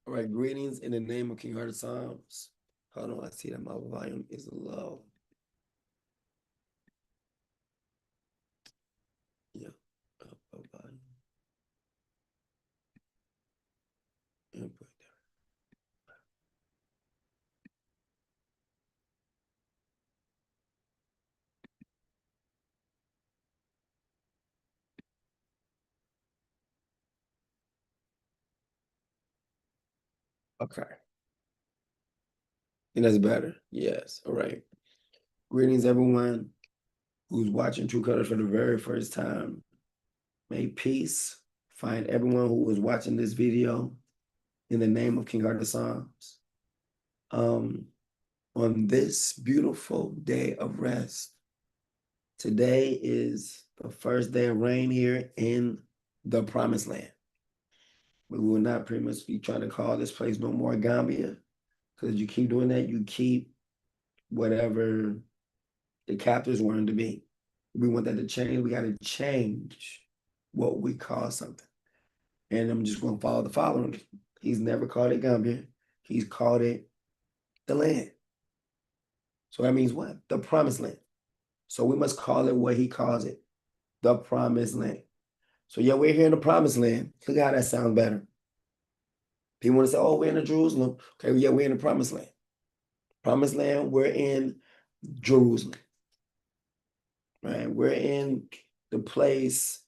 All right, greetings in the name of King Heartofpsalms. Hold on, I see that my volume is low. Yeah, volume. Input there. Okay, and that's better. Yes, all right. Greetings, everyone who's watching True Colors for the very first time. May peace find everyone who is watching this video in the name of King Heartofpsalms. On this beautiful day of rest, today is the first day of rain here in the Promised Land. We will not pretty much be trying to call this place no more Gambia, because you keep doing that, you keep whatever the captors want it to be. We want that to change. We got to change what we call something. And I'm just going to follow the following. He's never called it Gambia. He's called it the land. So that means what? The Promised Land. So we must call it what he calls it, the Promised Land. So yeah, we're here in the Promised Land. Look how that sounds better. People want to say, oh, we're in the Jerusalem. Okay, yeah, we're in the Promised Land. Promised Land, we're in Jerusalem. Right? We're in the place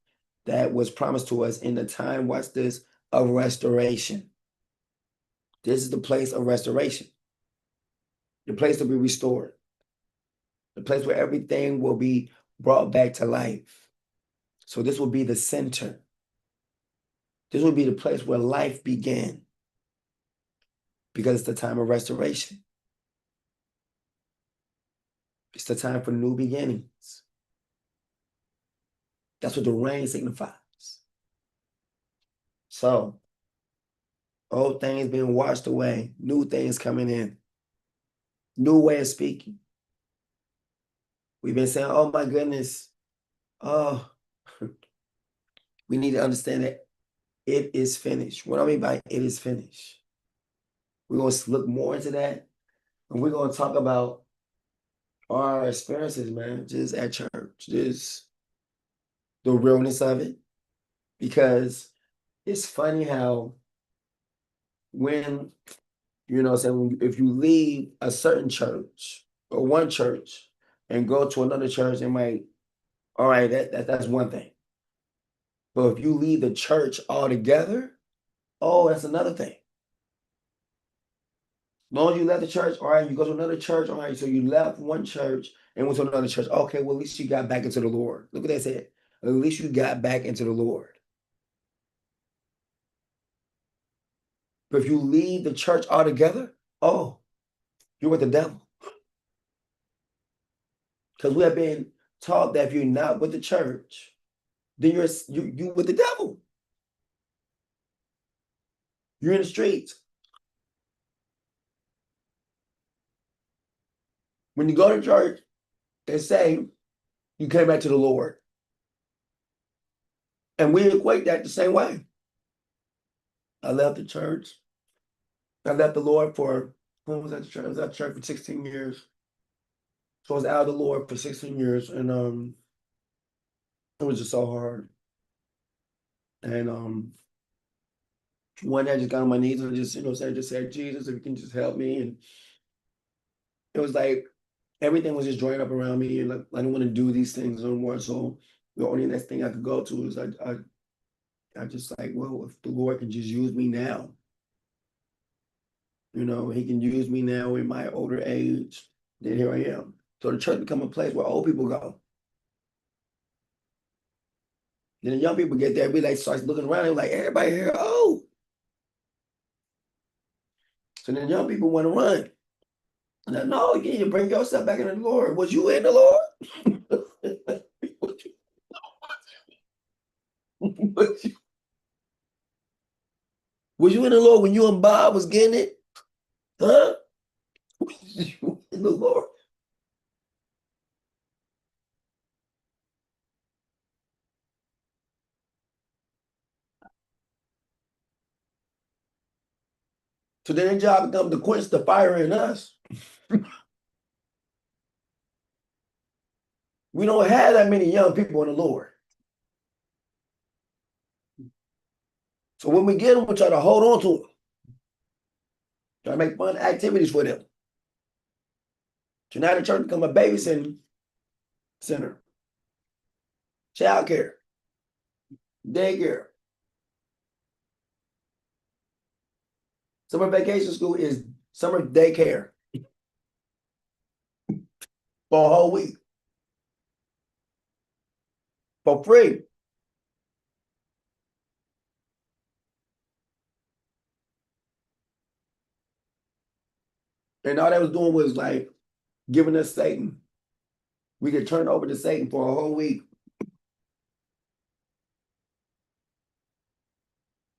that was promised to us in the time, watch this, of restoration. This is the place of restoration. The place to be restored. The place where everything will be brought back to life. So this will be the center. This will be the place where life began, because it's the time of restoration. It's the time for new beginnings. That's what the rain signifies. So, old things being washed away, new things coming in, new way of speaking. We've been saying, oh my goodness, oh, we need to understand that it is finished. What I mean by it is finished, we're going to look more into that, and we're going to talk about our experiences, man, just at church, just the realness of it. Because it's funny how when, saying if you leave a certain church or one church and go to another church, it might, all right, that's one thing. But if you leave the church altogether, oh, that's another thing. As long as you left the church, all right, you go to another church, all right, so you left one church and went to another church. Okay, well, at least you got back into the Lord. Look what that said. At least you got back into the Lord. But if you leave the church altogether, oh, you're with the devil. Because we have been taught that if you're not with the church, then you with the devil. You're in the streets. When you go to church and say you came back to the Lord, and we equate that the same way. I left the church. I left the Lord for, when was that church? I was at church for 16 years. So I was out of the Lord for 16 years, and it was just so hard. And one day I just got on my knees and just, said, Jesus, if you can just help me. And it was like everything was just drying up around me, and like, I didn't want to do these things no more. So the only next thing I could go to is I just like, well, if the Lord can just use me now, he can use me now in my older age, then here I am. So the church become a place where old people go. Then the young people get there, be like, starts looking around, and like, everybody here, oh. So then young people want to run. And I know, you need to bring yourself back into the Lord. Was you in the Lord? Was you in the Lord when you and Bob was getting it? Huh? Was you in the Lord? So then their job becomes to quench the fire in us. We don't have that many young people in the Lord. So when we get them, we try to hold on to them. Try to make fun activities for them. So now the church become a babysitting center, child care, daycare. Summer vacation school is summer daycare for a whole week for free. And all they was doing was like giving us Satan. We could turn over to Satan for a whole week.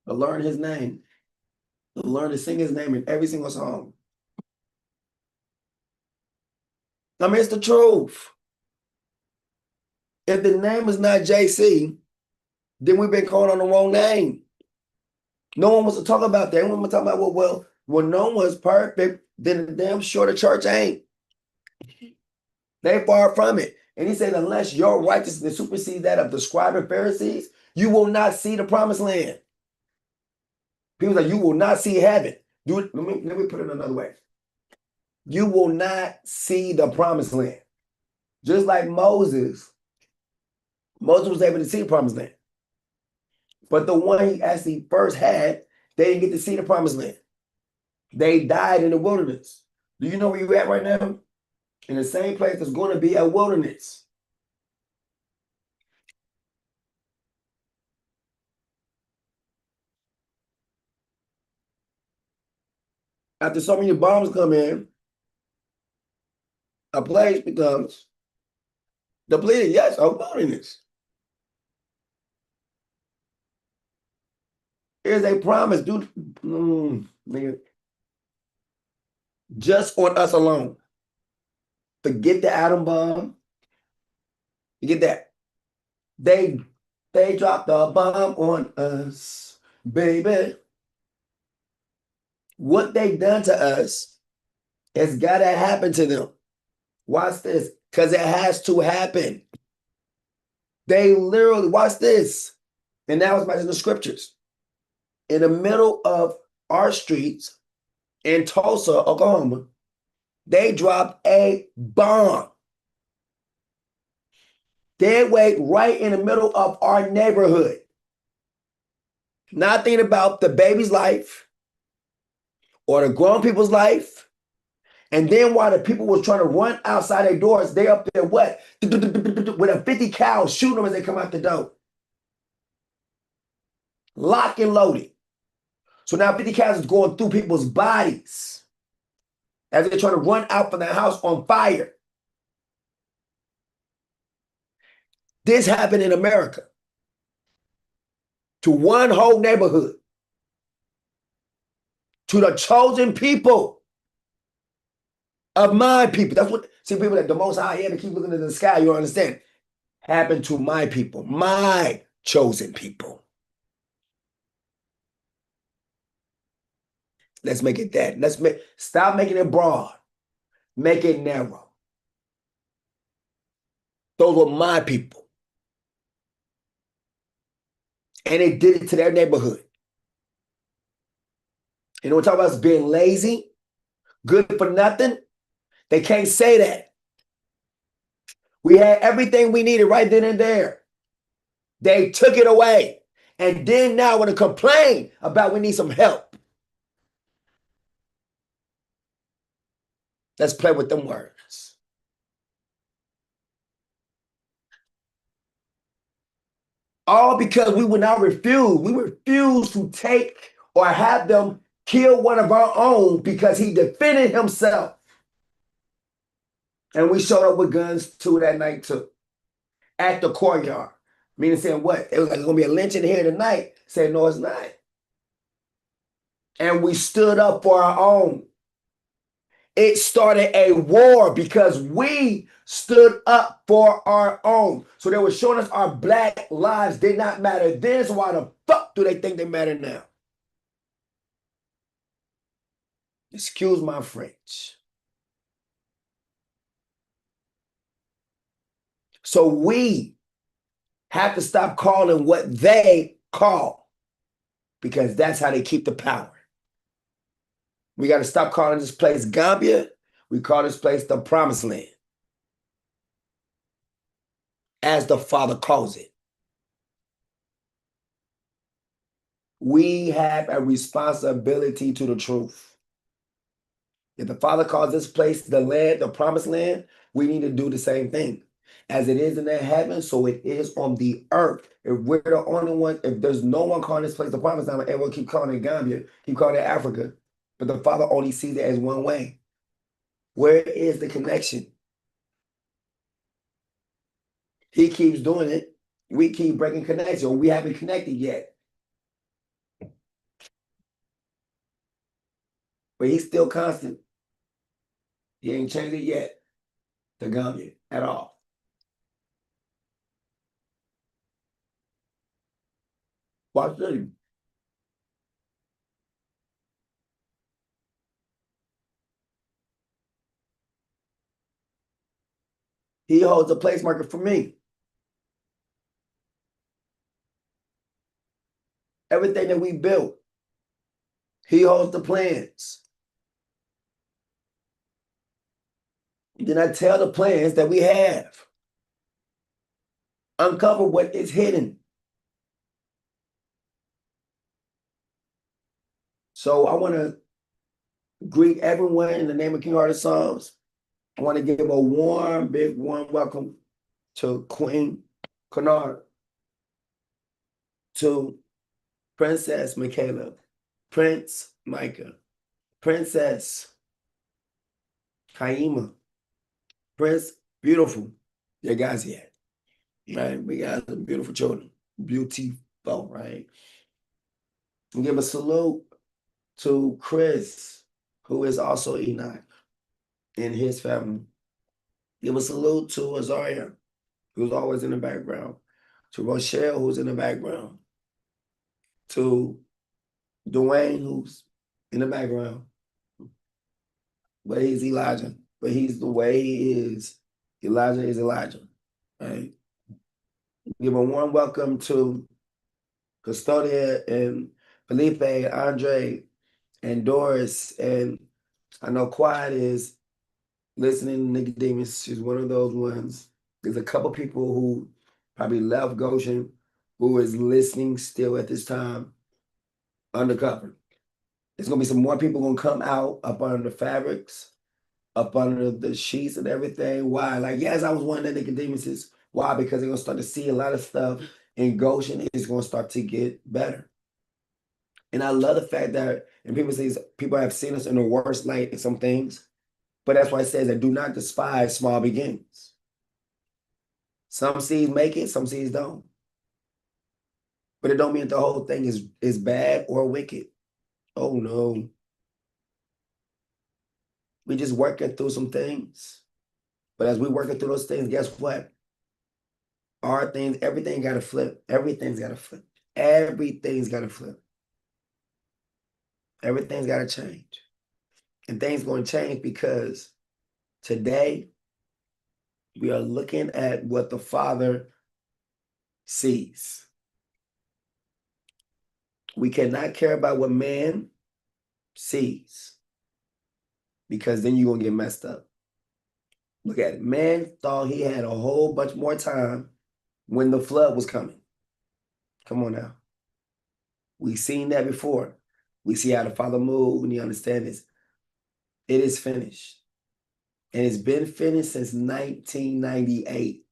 To learn his name. To learn to sing his name in every single song. I mean, it's the truth. If the name is not JC, then we've been calling on the wrong name. No one wants to talk about that. Everyone wants to talk about, well, when no one's perfect, then damn sure the church ain't. They far from it. And he said, unless your righteousness supersedes that of the scribes and Pharisees, you will not see the promised land. People say, you will not see heaven. Let me put it another way. You will not see the promised land. Just like Moses was able to see the promised land. But the one he actually first had, they didn't get to see the promised land. They died in the wilderness. Do you know where you're at right now? In the same place that's going to be a wilderness. After so many bombs come in, a place becomes depleted. Yes, a wilderness. Here's a promise, dude. Just on us alone. Forget the atom bomb. You get that? They dropped a bomb on us, baby. What they done to us has got to happen to them. Watch this, because it has to happen. They literally, watch this. And that was mentioned in the scriptures. In the middle of our streets in Tulsa, Oklahoma, they dropped a bomb. Dead weight right in the middle of our neighborhood. Not thinking about the baby's life or the grown people's life. And then while the people was trying to run outside their doors, they up there what? With a 50 cal shooting them as they come out the door. Lock and loaded. So now 50 cals is going through people's bodies as they're trying to run out from their house on fire. This happened in America to one whole neighborhood, to the chosen people of my people. That's what, see, people that the Most High ever keep looking at the sky, you don't understand. Happened to my people, my chosen people. Let's make it that. Stop making it broad. Make it narrow. Those were my people. And they did it to their neighborhood. You know what I'm talking about? Us being lazy, good for nothing. They can't say that. We had everything we needed right then and there. They took it away. And then now want to complain about we need some help. Let's play with them words. All because we would not refuse. We refused to take or have them kill one of our own because he defended himself. And we showed up with guns too that night too. At the courtyard. Meaning saying what? It was like, it's going to be a lynching here tonight. Said, no, it's not. And we stood up for our own. It started a war because we stood up for our own. So they were showing us our black lives did not matter then. So why the fuck do they think they matter now? Excuse my French. So we have to stop calling what they call, because that's how they keep the power. We got to stop calling this place Gambia. We call this place the Promised Land, as the Father calls it. We have a responsibility to the truth. If the Father calls this place the land, the Promised Land, we need to do the same thing. As it is in the heavens, so it is on the earth. If we're the only one, if there's no one calling this place the Promised Land, everyone keep calling it Gambia, keep calling it Africa, but the Father only sees it as one way. Where is the connection? He keeps doing it. We keep breaking connection. We haven't connected yet. But he's still constant. He ain't changed it yet to Gambia at all. Watch this. He holds a place marker for me. Everything that we built, he holds the plans. Then I tell the plans that we have. Uncover what is hidden. So I want to greet everyone in the name of King Heartofpsalms. I want to give a warm, big, warm welcome to Queen Kennard, to Princess Michaela, Prince Micah, Princess Kaima, Prince Beautiful. You guys yet, right? We got some beautiful children, beautiful, right? And give a salute to Chris, who is also Enoch, and his family. Give a salute to Azaria, who's always in the background, to Rochelle, who's in the background, to Dwayne, who's in the background. But he's Elijah. But he's the way he is. Elijah is Elijah, right? Give a warm welcome to Custodia and Felipe, Andre, and Doris. And I know Quiet is listening to Nicodemus. She's one of those ones. There's a couple people who probably left Goshen who is listening still at this time undercover. There's going to be some more people going to come out up under the fabrics, up under the sheets and everything. Why? Like, yes, I was one of the Nicodemuses. Why? Because they're going to start to see a lot of stuff in Goshen. It's going to start to get better. And I love the fact that, and people say people have seen us in the worst light in some things, but that's why it says that do not despise small beginnings. Some seeds make it, some seeds don't. But it don't mean the whole thing is bad or wicked. Oh no. We just working through some things. But as we working through those things, guess what? Our things, everything got to flip. Everything's got to flip. Everything's got to flip. Everything's got to change. And things going to change because today we are looking at what the Father sees. We cannot care about what man sees, because then you're going to get messed up. Look at it. Man thought he had a whole bunch more time when the flood was coming. Come on now. We've seen that before. We see how the Father moved, and you understand this. It is finished. And it's been finished since 1998.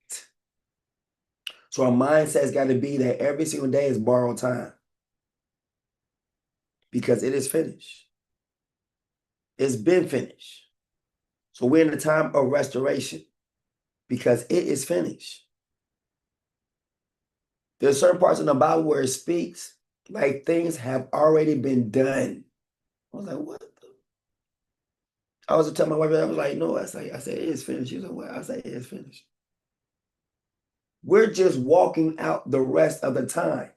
So our mindset's got to be that every single day is borrowed time, because it is finished. It's been finished. So we're in the time of restoration because it is finished. There's certain parts in the Bible where it speaks like things have already been done. I was like, what? I was telling my wife, I was like, no, I said, it is finished. She was like, what? I said, it is finished. We're just walking out the rest of the time.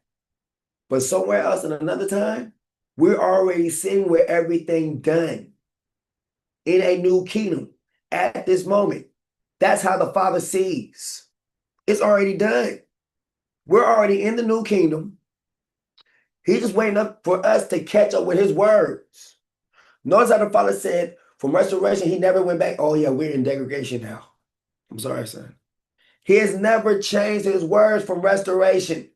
But somewhere else in another time, we're already sitting with everything done. in a new kingdom at this moment. That's how the Father sees. It's already done. We're already in the new kingdom. He's just waiting up for us to catch up with his words. Notice how the Father said, from restoration, he never went back. Oh, yeah, we're in degradation now. I'm sorry, son. He has never changed his words from restoration.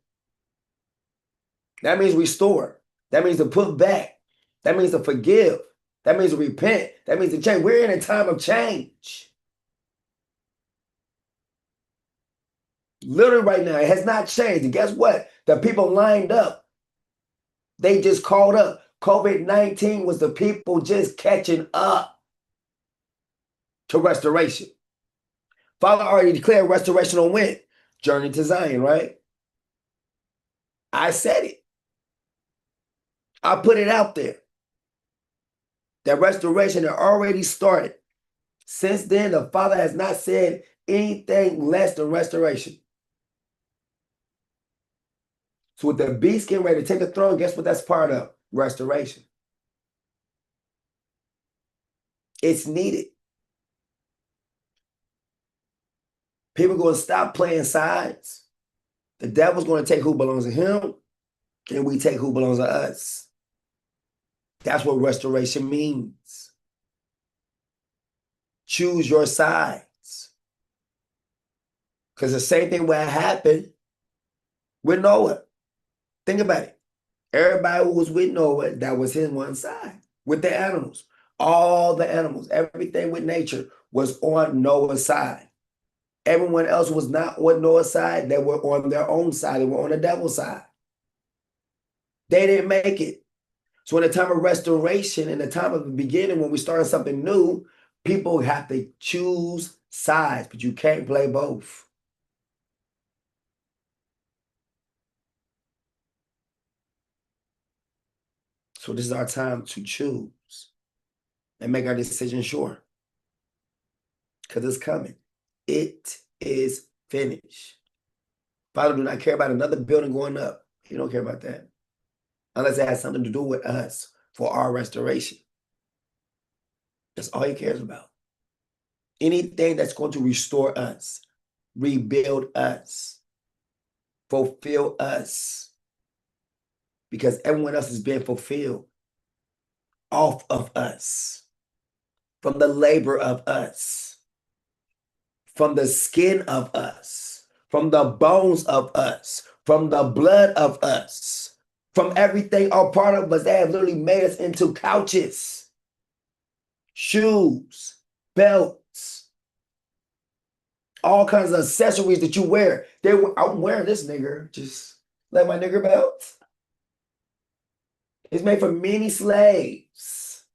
That means restore. That means to put back. That means to forgive. That means to repent. That means to change. We're in a time of change. Literally right now, it has not changed. And guess what? The people lined up. They just caught up. COVID-19 was the people just catching up to restoration. Father already declared restoration on when? Journey to Zion, right? I said it. I put it out there. That restoration had already started. Since then, the Father has not said anything less than restoration. So with the beast getting ready to take the throne, guess what that's part of? Restoration. It's needed. People are going to stop playing sides. The devil's going to take who belongs to him, and we take who belongs to us. That's what restoration means. Choose your sides. Because the same thing will happen with Noah. Think about it. Everybody who was with Noah, that was his one side. With the animals. All the animals, everything with nature was on Noah's side. Everyone else was not on Noah's side. They were on their own side. They were on the devil's side. They didn't make it. So in the time of restoration, in the time of the beginning, when we started something new, people have to choose sides, but you can't play both. So this is our time to choose and make our decision sure. Because it's coming. It is finished. Father do not care about another building going up. He don't care about that. Unless it has something to do with us for our restoration. That's all he cares about. Anything that's going to restore us, rebuild us, fulfill us. Because everyone else is being fulfilled off of us, from the labor of us, from the skin of us, from the bones of us, from the blood of us, from everything, all part of us. They have literally made us into couches, shoes, belts, all kinds of accessories that you wear. I'm wearing this nigger, just like my nigger belt. It's made for many slaves.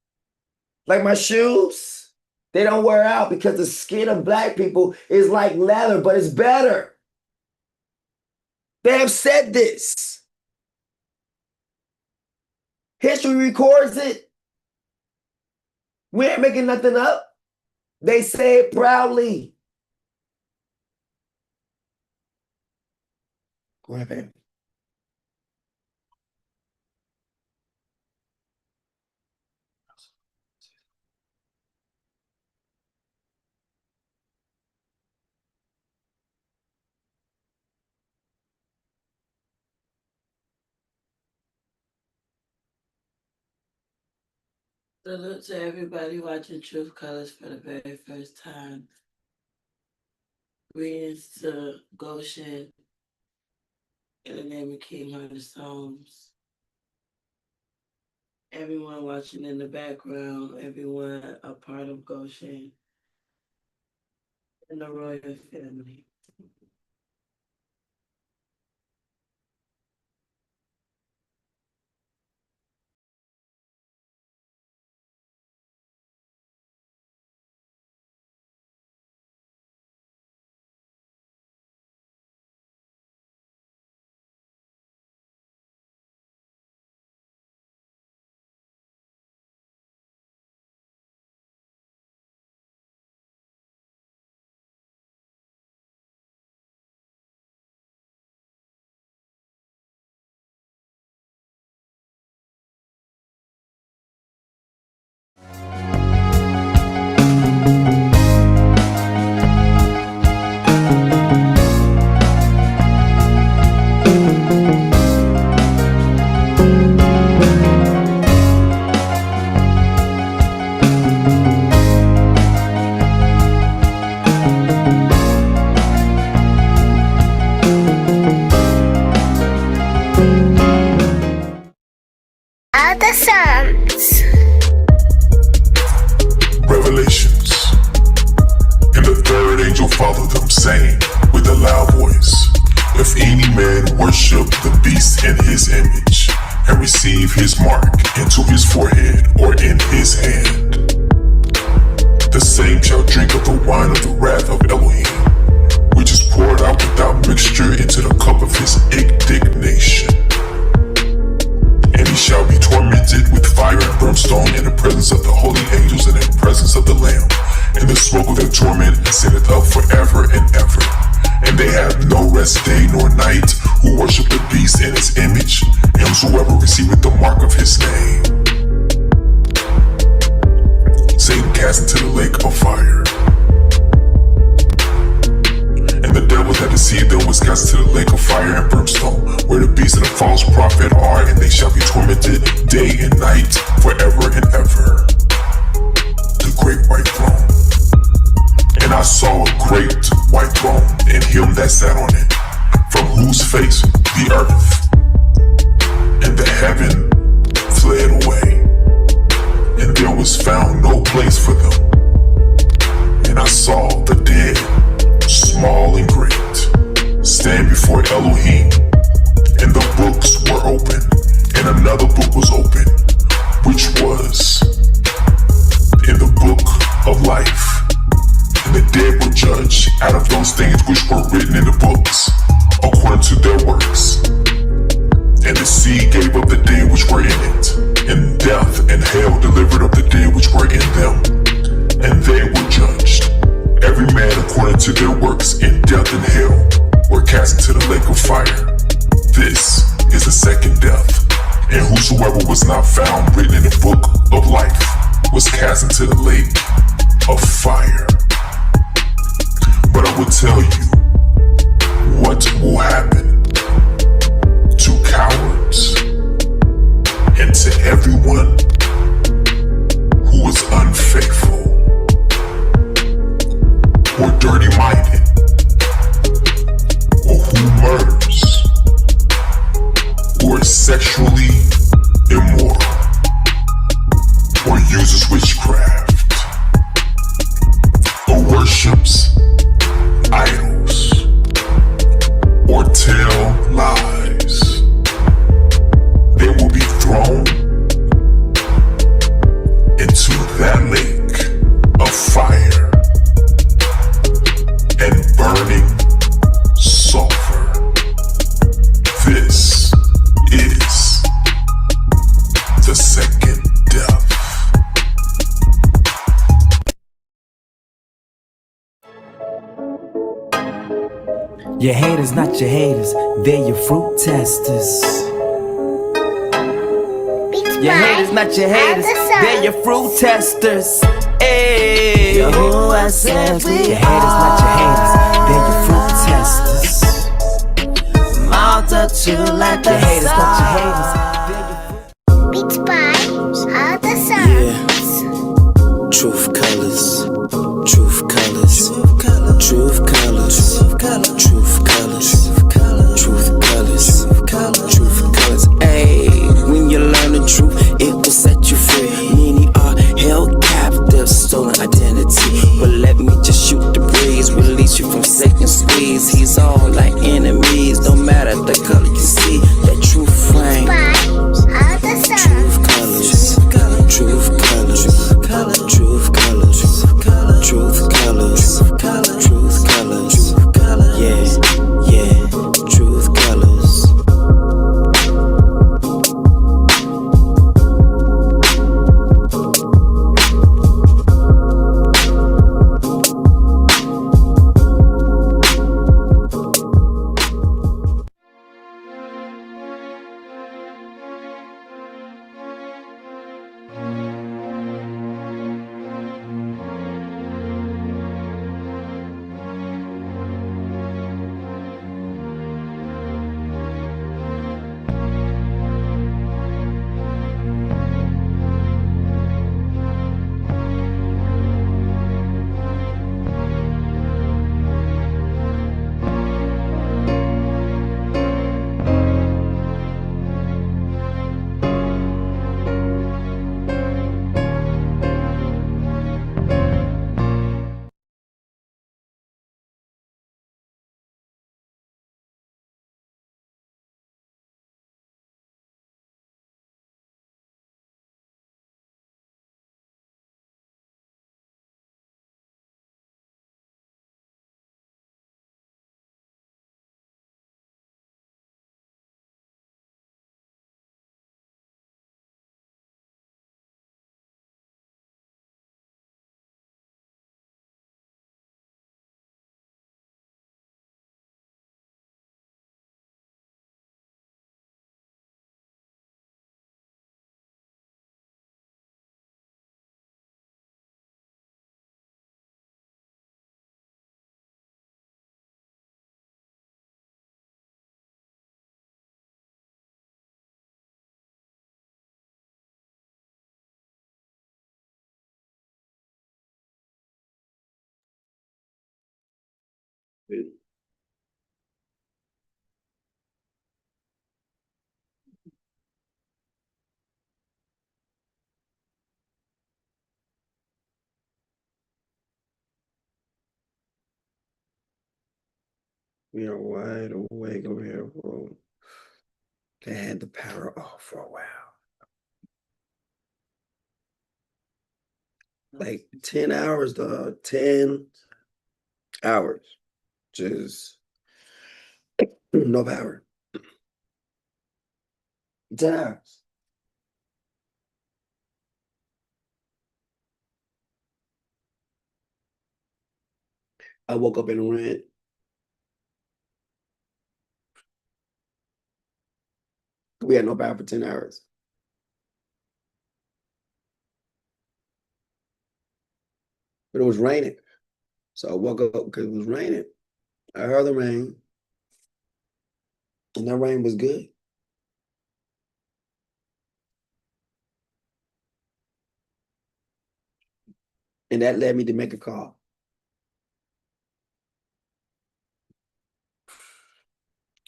Like my shoes, they don't wear out because the skin of black people is like leather, but it's better. They have said this. History records it. We ain't making nothing up. They say it proudly. Go ahead, baby. Salute to everybody watching Truth Colors for the very first time. Greetings to Goshen in the name of King Heartofpsalms. Everyone watching in the background, everyone a part of Goshen and the royal family. follow them, saying with a loud voice, if any man worship the beast in his image, and receive his mark into his forehead or in his hand, the same shall drink of the wine of the wrath of Elohim, which is poured out without mixture into the cup of his indignation. And he shall be tormented with fire and brimstone in the presence of the holy angels and in the presence of the Lamb. And the smoke of their torment ascendeth up forever and ever. And they have no rest day nor night who worship the beast in his image, and whosoever receiveth the mark of his name. Satan cast into the lake of fire. And the devil that deceived them was cast into the lake of fire and brimstone, where the beast and the false prophet are, and they shall be tormented day and night forever and ever. The great white throne. And I saw a great white throne, and him that sat on it, from whose face the earth and the heaven fled away, and there was found no place for them. And I saw the dead, small and great, stand before Elohim, and the books were open, and another book was open, which was in the book of life. And the dead were judged out of those things which were written in the books, according to their works. And the sea gave up the dead which were in it, and death and hell delivered up the dead which were in them, and they were judged, every man according to their works, and death and hell were cast into the lake of fire. This is the second death, and whosoever was not found written in the book of life was cast into the lake of fire. But I will tell you what will happen to cowards and to everyone who is unfaithful or dirty-minded, or who murders, or is sexually immoral, or uses witchcraft, or worships idols, or tell lies. They will be thrown into that lake of fire and burning sulfur. This is the second death. Your haters, not your haters, they're your fruit testers. Your haters, not your haters, they're your fruit testers. Hey, Yahua says, your haters, not your haters, they're your fruit testers. Multitude like your haters, not your haters, Beats by Heartofpsalms. truth colors, truth colors, truth colors, truth colors, truth colors, truth colors. Ayy, when you learn the truth, it will set you free. Many are held captive, stolen identity. But let me just shoot the breeze, release you from Satan's squeeze. He's all like enemies, no matter the color you see. That truth frame, By Heartofpsalms. truth colors, truth colors, truth colors, truth colors, truth colors, yeah, yeah, truth colors. We are wide awake over here. Whoa. They had the power off for a while. Like 10 hours, dog. 10 hours. Just no power. 10 hours. I woke up in a rent. We had no power for 10 hours. But it was raining. So I woke up because it was raining. I heard the rain. And that rain was good. And that led me to make a call.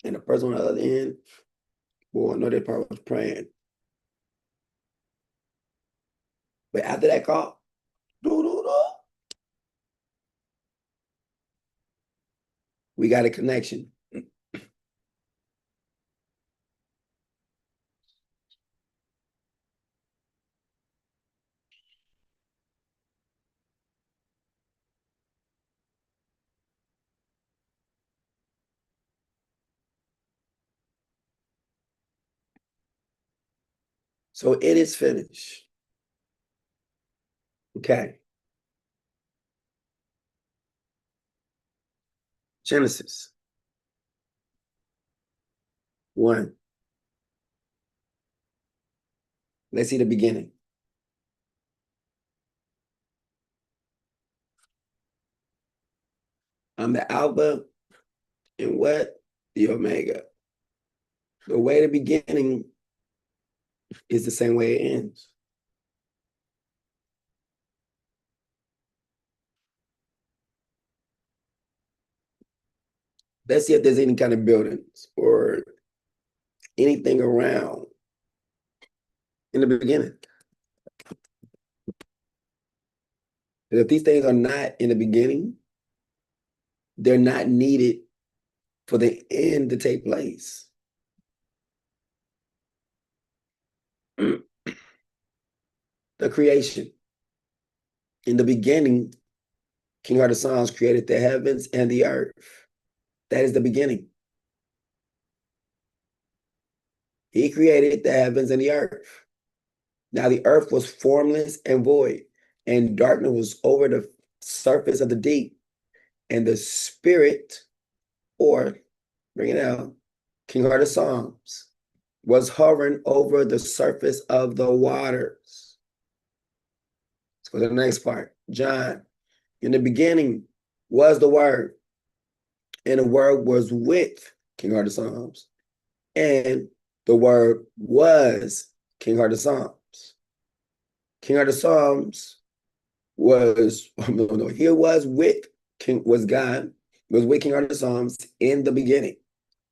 And the person on the other end, boy, I know they probably was praying. But after that call, we got a connection. So it is finished. Okay. Genesis 1. Let's see the beginning. I'm the Alpha and what? The Omega. The way the beginning is the same way it ends. Let's see if there's any kind of buildings or anything around in the beginning. And if these things are not in the beginning, they're not needed for the end to take place. The creation. In the beginning, King Heartofpsalms created the heavens and the earth. That is the beginning. He created the heavens and the earth. Now the earth was formless and void, and darkness was over the surface of the deep. And the Spirit, or bring it out, King Heartofpsalms, was hovering over the surface of the waters. Let's go to the next part. John, in the beginning was the Word, and the Word was with King Heartofpsalms, and the Word was King Heartofpsalms. King Heartofpsalms was, he was with King, was God, was with King Heartofpsalms in the beginning.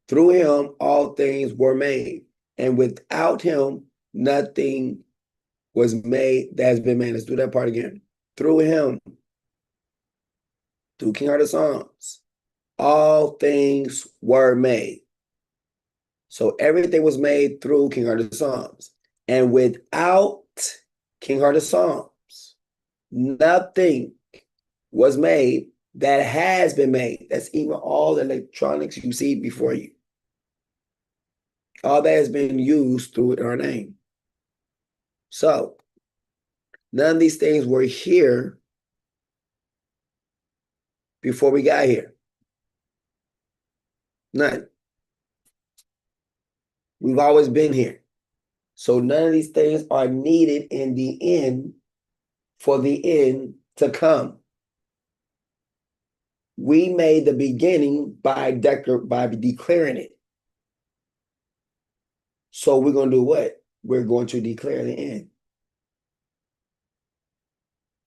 Through him, all things were made, and without him, nothing was made that has been made. Let's do that part again. Through him, through King Heartofpsalms, all things were made. So everything was made through King Heartofpsalms. And without King Heartofpsalms, nothing was made that has been made. That's even all the electronics you see before you. All that has been used through our name. So none of these things were here before we got here. None. We've always been here. So none of these things are needed in the end for the end to come. We made the beginning by declaring it. So we're going to do what? We're going to declare the end.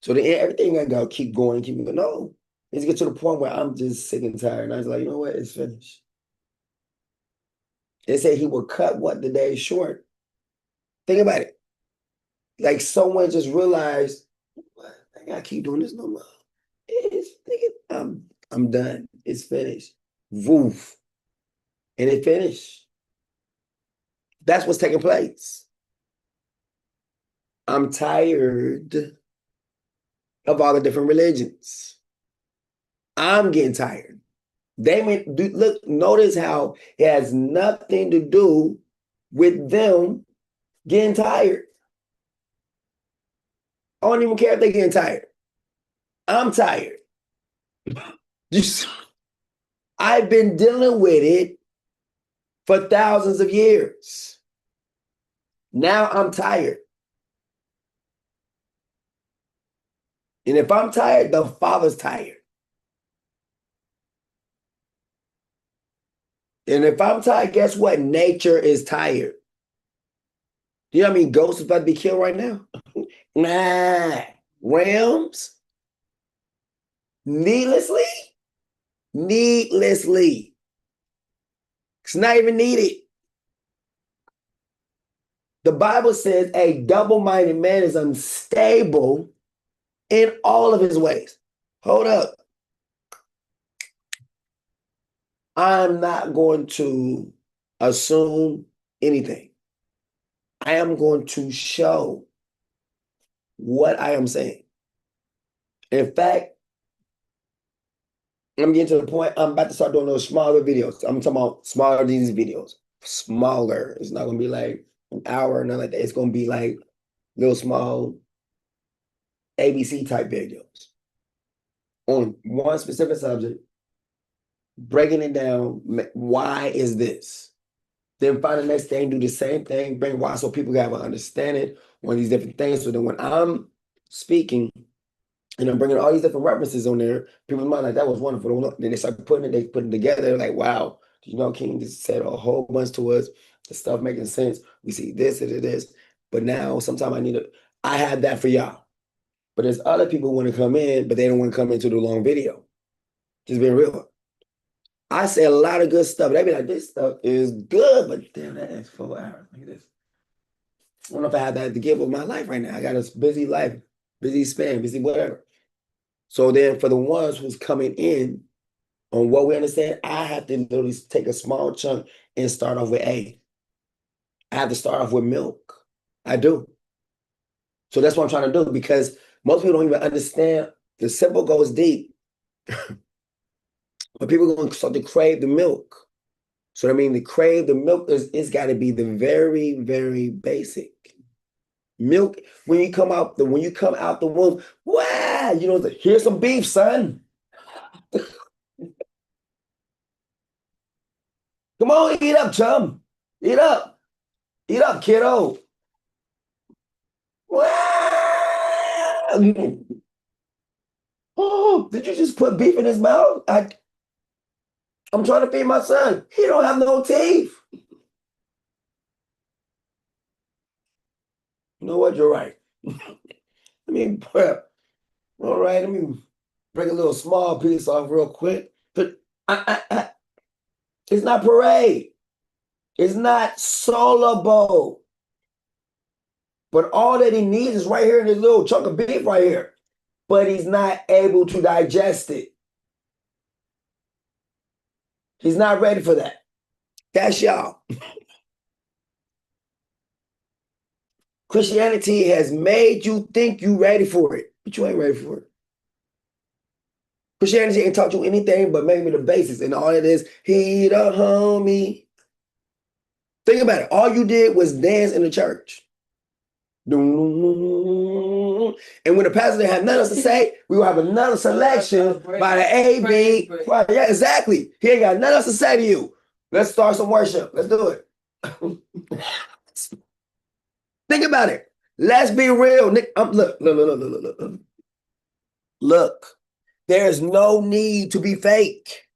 So the end, everything I go keep going, keep going. No, It's get to the point where I'm just sick and tired. And I was like, you know what? It's finished. They say he will cut what the day short. Think about it. Like someone just realized, what? I gotta keep doing this no more. I'm done. It's finished. Woof. And it finished. That's what's taking place. I'm tired of all the different religions. I'm getting tired. Look, notice how it has nothing to do with them getting tired. I don't even care if they're getting tired. I'm tired. I've been dealing with it for thousands of years. Now I'm tired. And if I'm tired, the Father's tired. And if I'm tired, guess what? Nature is tired. Do you know how many ghosts are about to be killed right now? Nah. Rams? Needlessly? Needlessly. It's not even needed. The Bible says a double-minded man is unstable in all of his ways. Hold up. I'm not going to assume anything. I am going to show what I am saying. In fact, I'm getting to the point, I'm about to start doing those smaller videos. I'm talking about smaller these videos. Smaller. It's not going to be like an hour or nothing like that. It's going to be like little small ABC type videos on one specific subject, breaking it down. Why is this? Then find the next thing, do the same thing, bring why so people have an understanding on these different things. So then when I'm speaking and I'm bringing all these different references on there, people might like, that was wonderful. Then they start putting it together. They're like, wow, you know, King just said a whole bunch to us. The stuff making sense. We see this and this. But now sometimes I have that for y'all. But there's other people who want to come in, but they don't want to come into the long video. Just being real. I say a lot of good stuff. They be like, this stuff is good, but damn, that is 4 hours. Look at this. I don't know if I have that to give with my life right now. I got a busy life, busy span, busy whatever. So then for the ones who's coming in on what we understand, I have to literally take a small chunk and start off with A. I have to start off with milk. I do. So that's what I'm trying to do, because most people don't even understand the simple goes deep. But people are going to start to crave the milk. So I mean, the crave the milk it's got to be the very, very basic milk. When you come out the womb, wow, you know, here's some beef, son. Come on, eat up, chum. Eat up, kiddo. Wow. Oh, did you just put beef in his mouth? I'm trying to feed my son. He don't have no teeth. You know what? You're right. All right, let me break a little small piece off real quick. But it's not parade. It's not soloable. But all that he needs is right here in this little chunk of beef right here. But he's not able to digest it. He's not ready for that. That's y'all. Christianity has made you think you ready for it, but you ain't ready for it. Christianity ain't taught you anything but maybe the basics, and all it is, he the homie. Think about it. All you did was dance in the church. And when the pastor didn't have nothing else to say, we will have another selection by the A.B. Yeah, exactly. He ain't got nothing else to say to you. Let's start some worship. Let's do it. Think about it. Let's be real. Look. There's no need to be fake.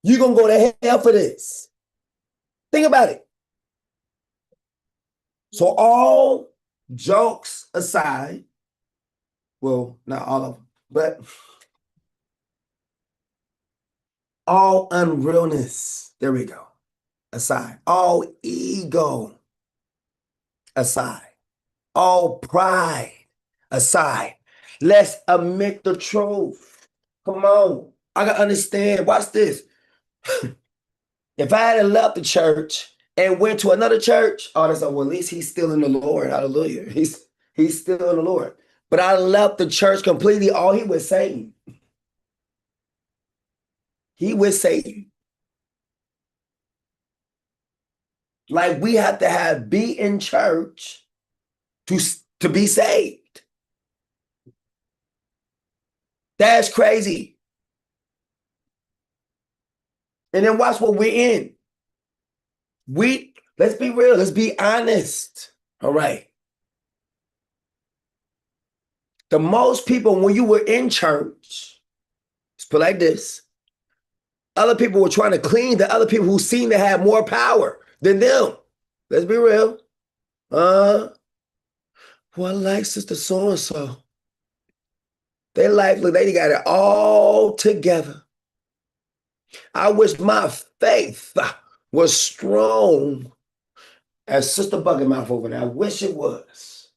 You're going to go to hell for this. Think about it. So all jokes aside, well, not all of them, but All unrealness, there we go, aside. All ego aside. All pride aside. Let's admit the truth. Come on. I gotta understand. Watch this. If I had left the church and went to another church, oh, that's well, at least he's still in the Lord. Hallelujah. He's still in the Lord. But I left the church completely. All he was Satan. He was Satan. Like we have to be in church to be saved. That's crazy. And then watch what we're in. Let's be real. Let's be honest. All right. The most people, when you were in church, let's put it like this. Other people were trying to clean the other people who seem to have more power than them. Let's be real. Well, I like Sister So-and-so. Their life, look, they got it all together. I wish my faith was strong as Sister Bucket Mouth over there. I wish it was.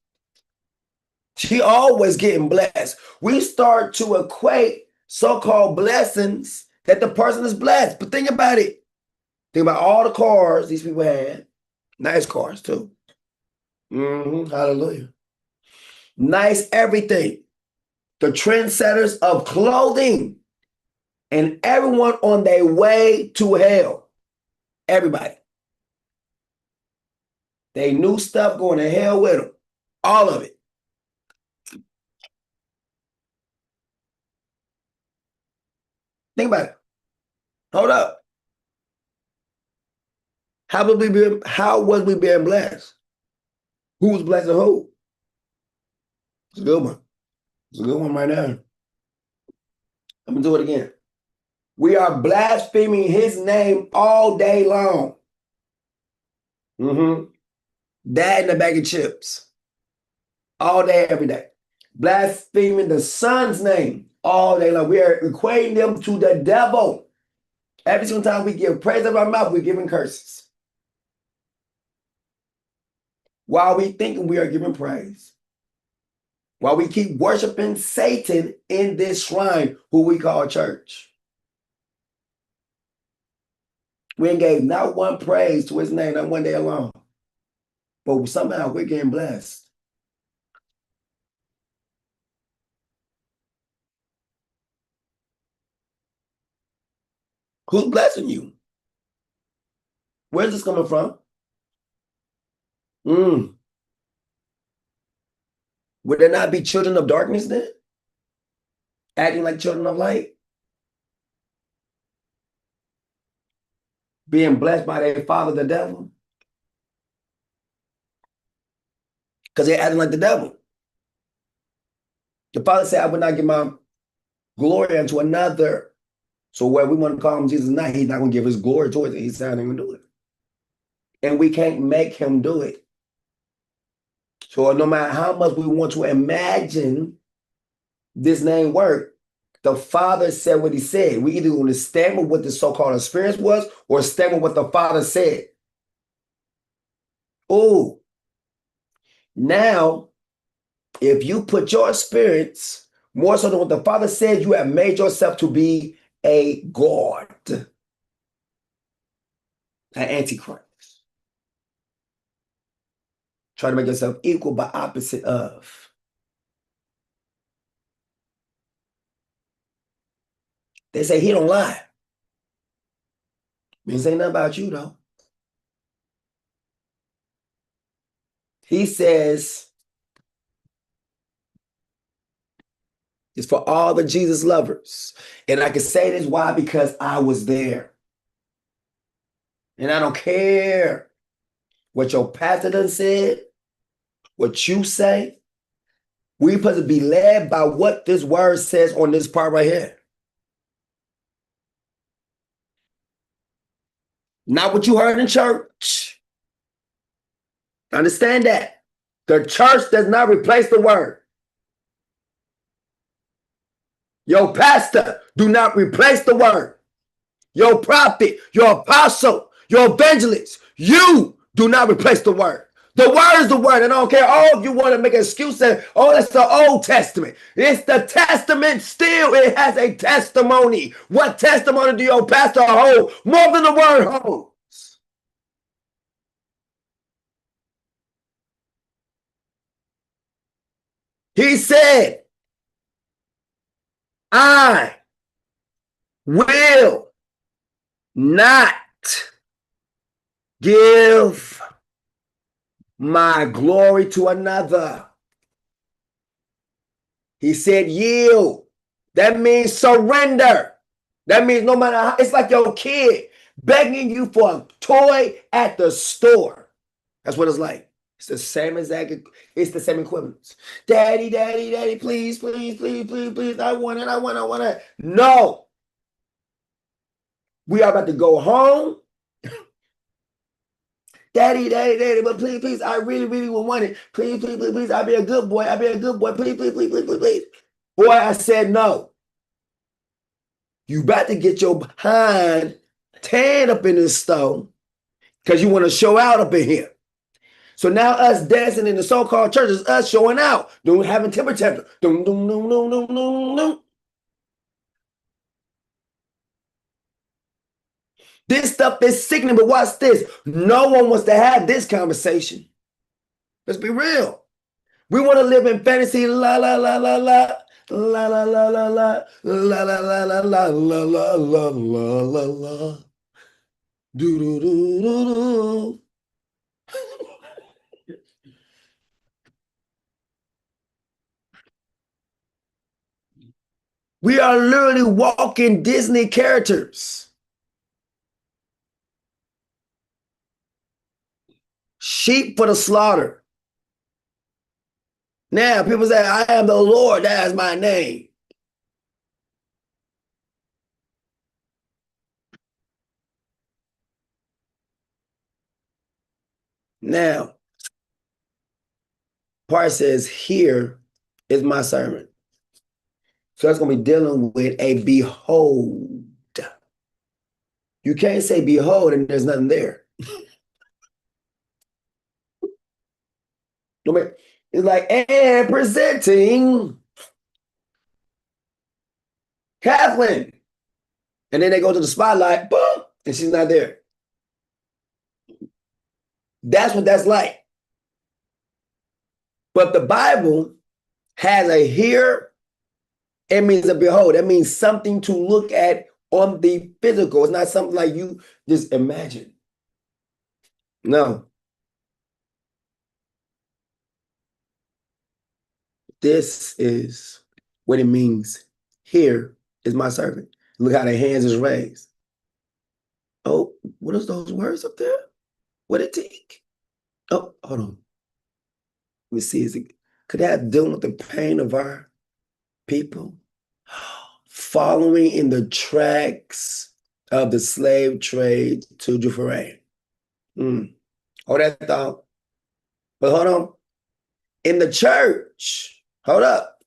She always getting blessed. We start to equate so-called blessings that the person is blessed. But think about it. Think about all the cars these people had. Nice cars too. Hallelujah. Nice everything. The trendsetters of clothing. And everyone on their way to hell. Everybody. They knew stuff going to hell with them. All of it. Think about it. Hold up. How was we being blessed? Who was blessing who? It's a good one. It's a good one right now. I'm going to do it again. We are blaspheming his name all day long. That and a bag of chips. All day, every day. Blaspheming the Son's name all day long. We are equating them to the devil. Every single time we give praise of our mouth, we're giving curses. While we thinking we are giving praise. While we keep worshiping Satan in this shrine, who we call church. We ain't gave not one praise to his name, not one day alone. But somehow we're getting blessed. Who's blessing you? Where's this coming from? Would there not be children of darkness then? Acting like children of light? Being blessed by their father, the devil? Because they're acting like the devil. The Father said, I would not give my glory unto another. So where we want to call him Jesus now, he's not going to give his glory towards it. He's not going to do it. And we can't make him do it. So no matter how much we want to imagine this name work, the Father said what he said. We either going to stand with what the so-called experience was or stand with what the Father said. Oh, now, if you put your experience more so than what the Father said, you have made yourself to be a God, an antichrist. Try to make yourself equal but opposite of. They say he don't lie. He say nothing about you though. He says it's for all the Jesus lovers. And I can say this, why? Because I was there. And I don't care what your pastor done said, what you say. We're supposed to be led by what this word says on this part right here. Not what you heard in church. Understand that. The church does not replace the word. Your pastor do not replace the word. your prophet, your apostle, your evangelist. You do not replace the word. The word is the word. And I don't care. Oh, if you want to make an excuse that, oh, that's the Old Testament. It's the Testament still. It has a testimony. What testimony do your pastor hold? More than the word holds. He said, I will not give my glory to another. He said, yield. That means surrender. That means no matter how, it's like your kid begging you for a toy at the store. That's what it's like. It's the same exact, it's the same equivalence. Daddy, daddy, daddy, please, please, please, please, please. I want it, I want it. No. We are about to go home. Daddy, daddy, daddy, but please, please, I really, really want it. Please, please, please, please, I'll be a good boy. I'll be a good boy. Please, please, please, please, please, please. Boy, I said no. You about to get your behind tan up in this stone because you want to show out up in here. So now us dancing in the so-called church is us showing out, having temper tantrum. Doom, doom, doom, doom, doom, doom, doom. This stuff is sickening, but watch this. No one wants to have this conversation. Let's be real. We want to live in fantasy, la, la, la, la, la. La la la la la la la la la la la la la la la do do do do do. We are literally walking Disney characters. Sheep for the slaughter. Now people say, I am the Lord, that is my name. Now, part says, here is my servant. So that's going to be dealing with a behold. You can't say behold and there's nothing there. It's like, and presenting Kathleen. And then they go to the spotlight, boom, and she's not there. That's what that's like. But the Bible has a here, it means a behold. That means something to look at on the physical. It's not something like you just imagine. No. This is what it means. Here is my servant. Look how the hands is raised. Oh, what is those words up there? What it take? Oh, hold on. Let me see. Is it, could that have dealing with the pain of our people? Following in the tracks of the slave trade to Jufferay. Hold that thought. But hold on. In the church, hold up.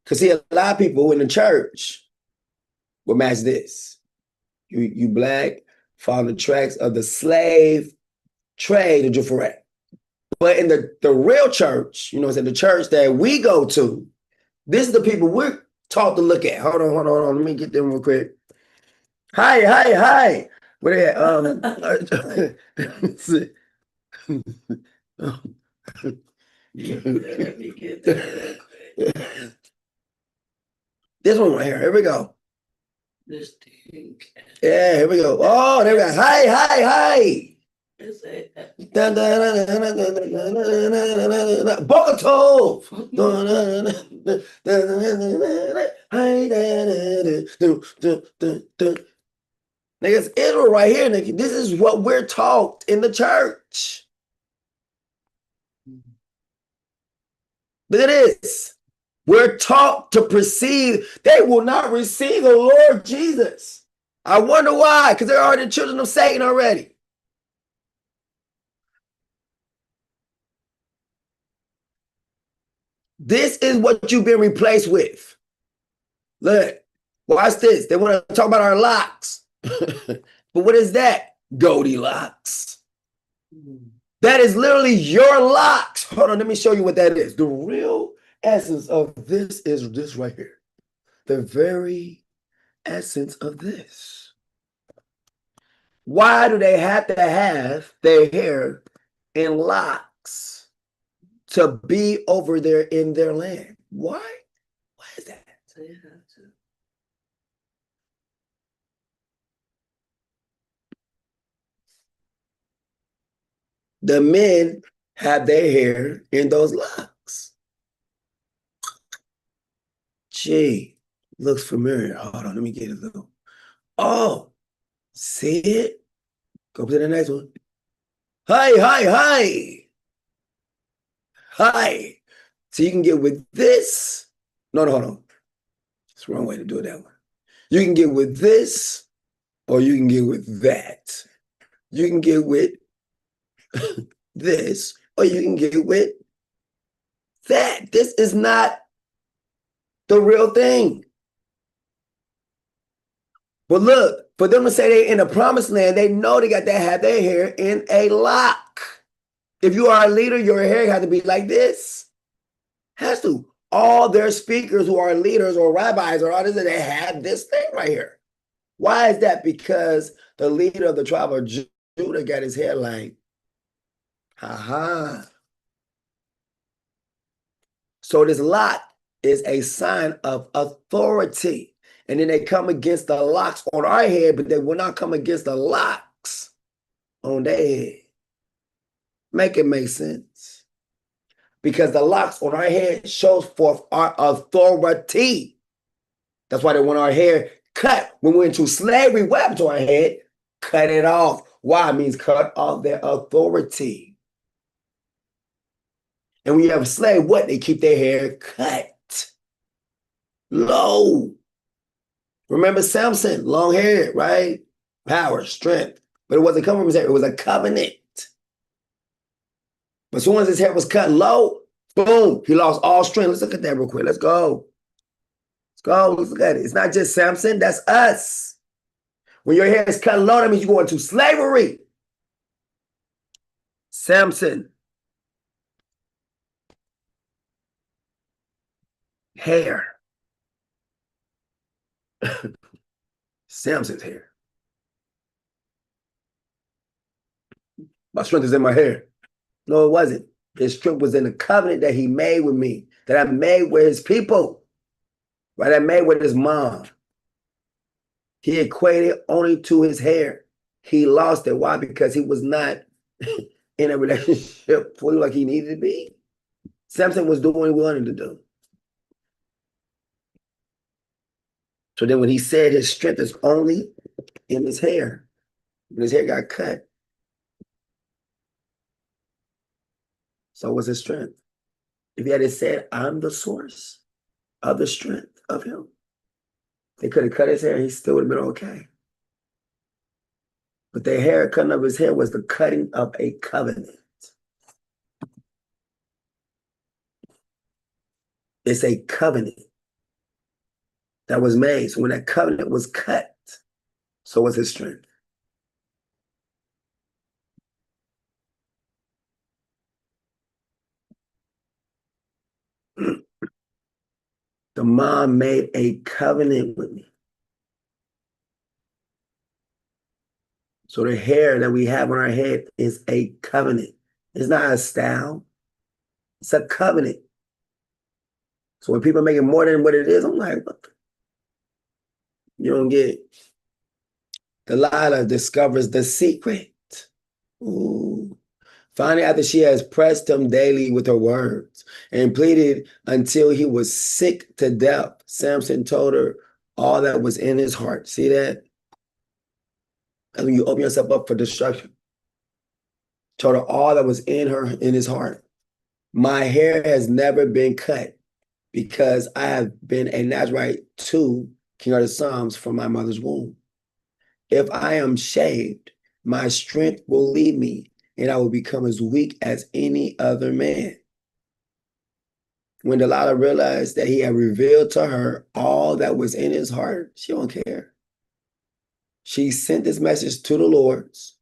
Because see, a lot of people in the church will match this. You black, follow the tracks of the slave trade to Jufferay. But in the real church, you know, it's in the church that we go to, this is the people we're taught to look at. Hold on. Let me get them real quick. Hi. Where they at? This one right here. Here we go. This thing. Yeah, here we go. Oh, there we go. Hi. Bokatov. Niggas, Israel right here, nigga. This is what we're taught in the church. Look at this. We're taught to perceive. They will not receive the Lord Jesus. I wonder why. Because they're already children of Satan already. This is what you've been replaced with. Look, Watch this. They want to talk about our locks. But what is that? Goldilocks. That is literally your locks. Hold on, let me show you what that is. The real essence of this is this right here. The very essence of this. Why do they have to have their hair in locks to be over there in their land? Why? Why is that? So you have to. The men have their hair in those locks. Gee, looks familiar. Hold on, let me get a little. Oh, see it? Go to the next one. Hi, hi, hi. Hi. So you can get with this. No, hold on. It's the wrong way to do it that one. You can get with this, or you can get with that. You can get with this, or you can get with that. This is not the real thing. But look, for them to say they're in the promised land, they know they got to have their hair in a lock. If you are a leader, your hair has to be like this. Has to. All their speakers who are leaders or rabbis or others, they have this thing right here. Why is that? Because the leader of the tribe of Judah got his hair like, ha. So this lock is a sign of authority. And then they come against the locks on our head, but they will not come against the locks on their head. Make it make sense. Because the locks on our head shows forth our authority. That's why they want our hair cut. When we're into slavery, what happened to our head? Cut it off. Why? It means cut off their authority. And when you have a slave, what? They keep their hair cut low. Remember Samson, long hair, right? Power, strength. But it wasn't coming from his hair. It was a covenant. But as soon as his hair was cut low, boom, he lost all strength. Let's look at that real quick. Let's go. Let's go. Let's look at it. It's not just Samson. That's us. When your hair is cut low, that means you go into slavery. Samson. Hair. Samson's hair. My strength is in my hair. No, it wasn't. His strength was in the covenant that he made with me, that I made with his people, right? I made with his mom. He equated only to his hair. He lost it. Why? Because he was not in a relationship fully like he needed to be. Samson was doing what he wanted to do. So then when he said his strength is only in his hair, when his hair got cut, so was his strength. If he had said, I'm the source of the strength of him, they could have cut his hair, he still would have been okay. But the hair cutting of his hair was the cutting of a covenant. It's a covenant that was made. So when that covenant was cut, so was his strength. The mom made a covenant with me. So the hair that we have on our head is a covenant. It's not a style. It's a covenant. So when people make it more than what it is, I'm like, what? You don't get it. Delilah discovers the secret. Ooh. Finally, after she has pressed him daily with her words and pleaded until he was sick to death, Samson told her all that was in his heart. See that? And when you open yourself up for destruction, told her all that was in his heart. My hair has never been cut because I have been a Nazarite to King Heartofpsalms from my mother's womb. If I am shaved, my strength will leave me, and I will become as weak as any other man. When Delilah realized that he had revealed to her all that was in his heart, she don't care. She sent this message to the lords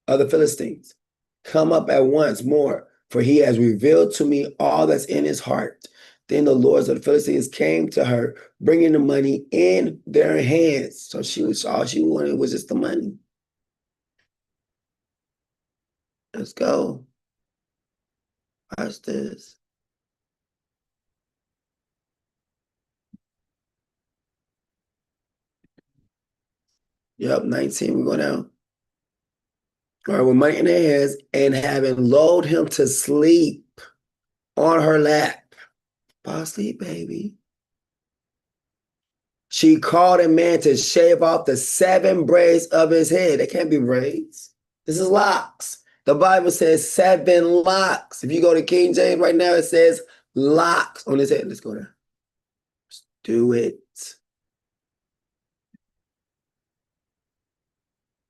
of the Philistines. Come up at once more, for he has revealed to me all that's in his heart. Then the lords of the Philistines came to her, bringing the money in their hands. So all she wanted was just the money. Let's go. Watch this. Yep, 19, we go down. All right, with money in their hands, and having lulled him to sleep on her lap. Fall asleep, baby. She called a man to shave off the 7 braids of his head. They can't be braids. This is locks. The Bible says 7 locks. If you go to King James right now, it says locks on his head. Let's go there. Let's do it.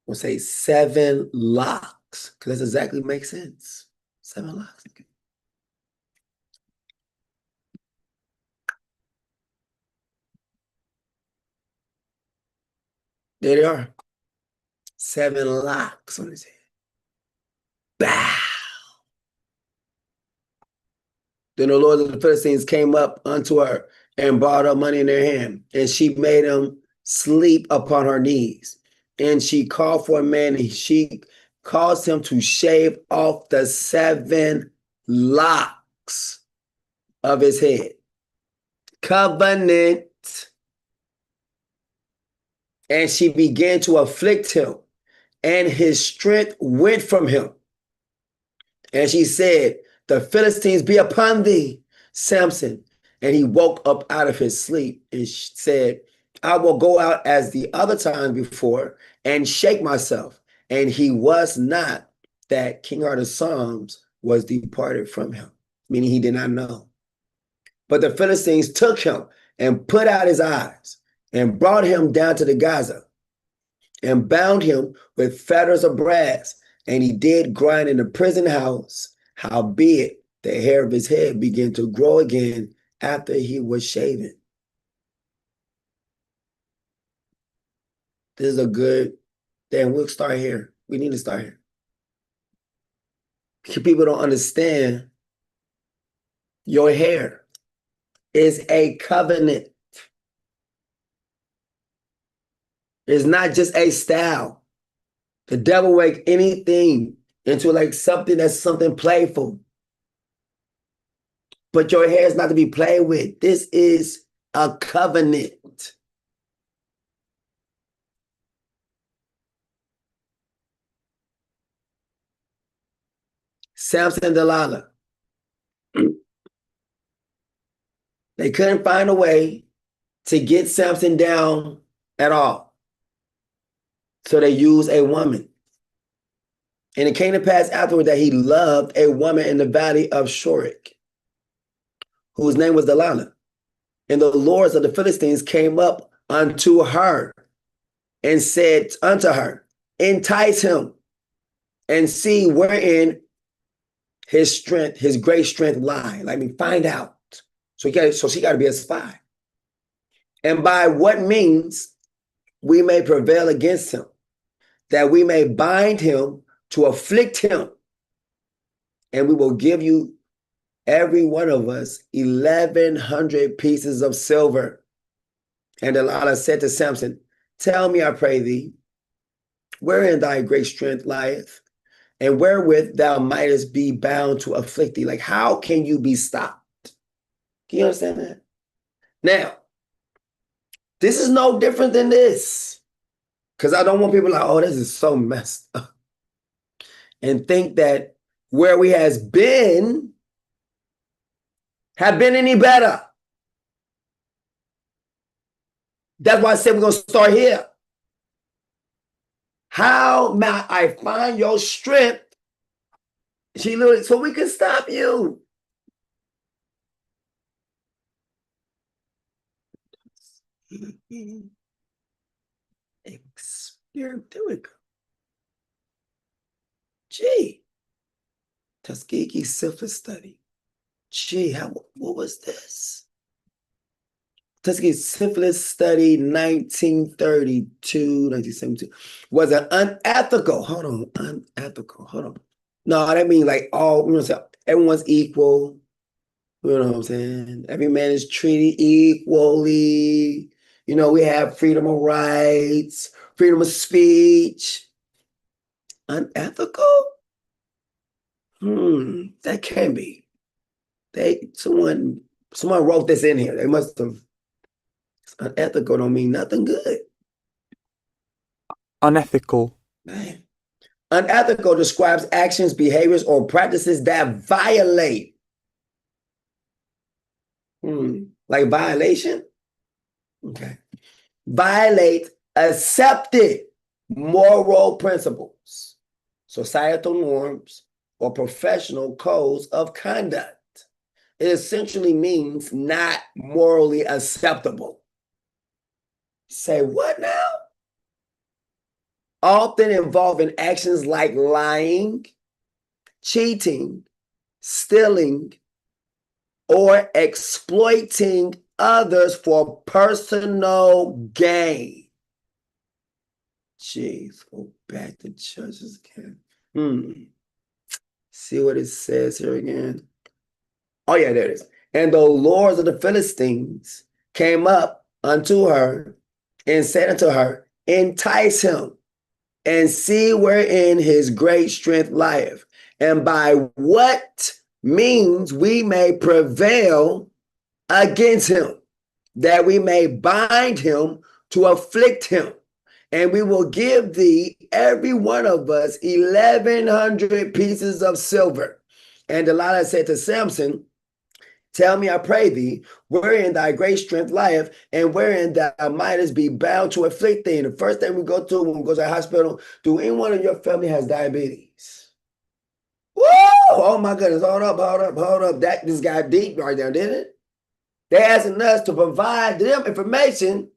We'll say 7 locks, because that exactly makes sense. 7 locks. Okay. There they are. 7 locks on his head. Bow. Then the lords of the Philistines came up unto her and brought her money in their hand, and she made him sleep upon her knees. And she called for a man, and she caused him to shave off the 7 locks of his head. Covenant. And she began to afflict him, and his strength went from him. And she said, the Philistines be upon thee, Samson. And he woke up out of his sleep and said, I will go out as the other time before and shake myself. And he was not, that King Heartofpsalms was departed from him, meaning he did not know. But the Philistines took him and put out his eyes and brought him down to the Gaza and bound him with fetters of brass. And he did grind in the prison house. Howbeit, the hair of his head began to grow again after he was shaven. This is a good thing. We'll start here. We need to start here. People don't understand your hair is a covenant. It's not just a style. The devil make anything into like something that's something playful. But your hair is not to be played with. This is a covenant. Samson and Delilah. They couldn't find a way to get Samson down at all. So they used a woman. And it came to pass afterward that he loved a woman in the valley of Shorek, whose name was Delilah. And the lords of the Philistines came up unto her and said unto her, entice him and see wherein his strength, his great strength lie. Let me find out. So she got to be a spy. And by what means we may prevail against him, that we may bind him to afflict him. And we will give you, every one of us, 1,100 pieces of silver. And Delilah said to Samson, tell me, I pray thee, wherein thy great strength lieth, and wherewith thou mightest be bound to afflict thee. Like, how can you be stopped? Can you understand that? Now, this is no different than this, because I don't want people like, oh, this is so messed up, and think that where we have been any better. That's why I said we're going to start here. How may I find your strength? She literally, so we can stop you. Experience. Gee. Tuskegee Syphilis study. Gee, what was this? Tuskegee Syphilis Study 1932, 1972 was an unethical. Hold on, unethical. Hold on. No, that means like everyone's equal. You know what I'm saying? Every man is treated equally. You know, we have freedom of rights, freedom of speech. Unethical? That can be. Someone wrote this in here. They must have. Unethical don't mean nothing good. Unethical. Man. Unethical describes actions, behaviors, or practices that violate. Like violation? Okay. Violate accepted moral principles, societal norms, or professional codes of conduct. It essentially means not morally acceptable. Say what now? Often involving actions like lying, cheating, stealing, or exploiting others for personal gain. Jeez, go back to churches again. See what it says here again. Oh yeah, there it is. And the lords of the Philistines came up unto her and said unto her, entice him and see wherein his great strength lieth, and by what means we may prevail against him, that we may bind him to afflict him. And we will give thee, every one of us, 1,100 pieces of silver. And Delilah said to Samson, tell me, I pray thee, wherein thy great strength lieth, and wherein thou mightest be bound to afflict thee. And the first thing we go to when we go to the hospital, do anyone in your family has diabetes? Woo! Oh my goodness, hold up. That just got deep right there, didn't it? They're asking us to provide them information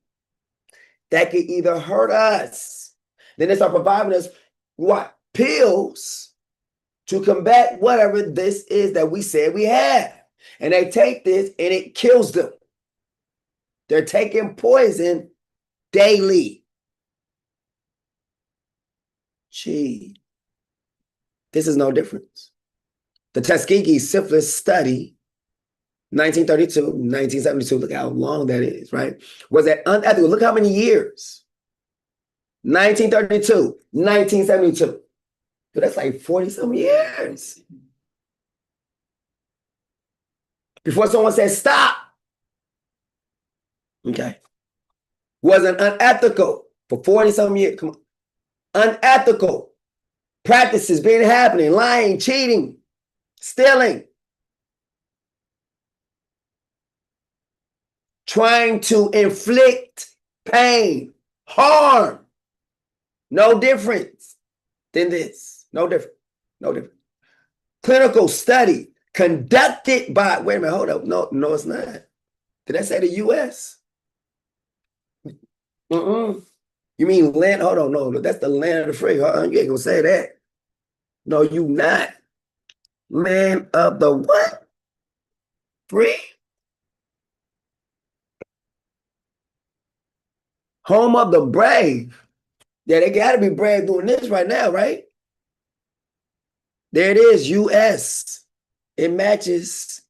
that could either hurt us. Then they start providing us what? Pills to combat whatever this is that we said we have. And they take this and it kills them. They're taking poison daily. Gee, this is no difference. The Tuskegee Syphilis Study, 1932, 1972, look how long that is, right? Was that unethical? Look how many years. 1932, 1972. So that's like 40-some years. Before someone says stop. Okay. Wasn't unethical for 40-some years. Come on. Unethical practices being happening, lying, cheating, stealing, trying to inflict pain, harm. No difference than this. No different. No different. Clinical study conducted by, wait a minute, hold up. No, it's not. Did I say the U.S.? You mean land? Hold on, no, that's the land of the free. You ain't gonna say that. No, you not. Land of the what? Free? Home of the brave. Yeah, they gotta be brave doing this right now, right? There it is, U.S. It matches.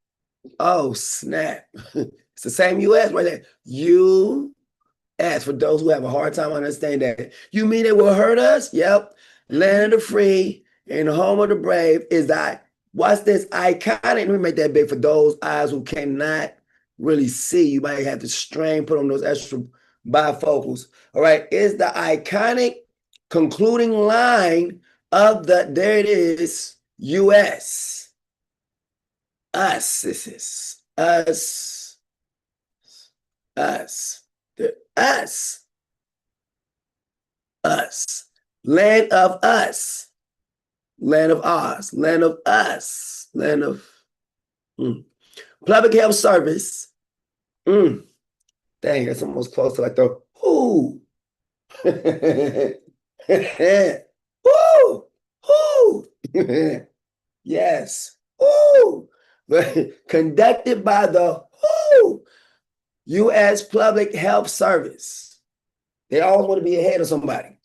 Oh, snap. It's the same U.S. right there. U.S. For those who have a hard time understanding that. You mean it will hurt us? Yep. Land of the free and home of the brave is that. Watch this iconic. Let me make that big for those eyes who cannot really see. You might have to strain, put on those extra bifocals. All right. Is the iconic concluding line of there it is, U.S. Us. This is us. Us. Us. Us. Land of us. Land of ours. Land of us. Land of Public Health Service. Dang, that's almost close to like the whoo. Whoo. Whoo. Yes. Whoo. conducted by the U.S. Public Health Service. They always want to be ahead of somebody.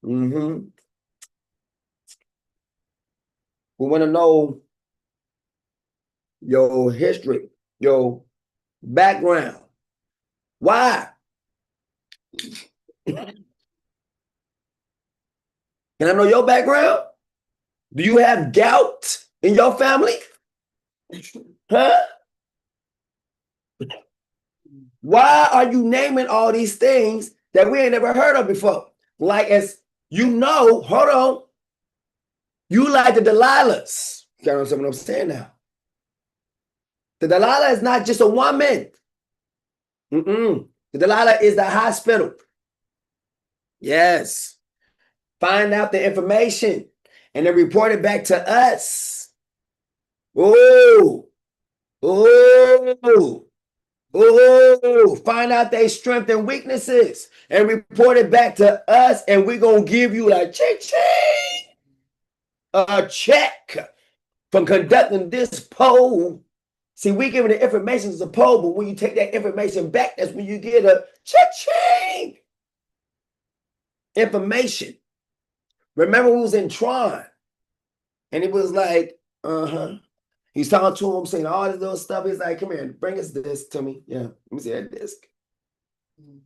We want to know your history, your background. Why? Can I know your background? Do you have gout in your family? Huh? Why are you naming all these things that we ain't never heard of before? Like, as you know, hold on, you like the Delilahs. You gotta understand what I'm saying now. The Delilah is not just a woman. The Delilah is the hospital. Yes. Find out the information and then report it back to us. Find out their strengths and weaknesses and report it back to us, and we're going to give you a check from conducting this poll. See, we giving the information as a poll, but when you take that information back, that's when you get a cha-ching information. Remember, we was in Tron, and it was like, he's talking to him, saying all this little stuff. He's like, come here, bring us this to me. Yeah, let me see that disc.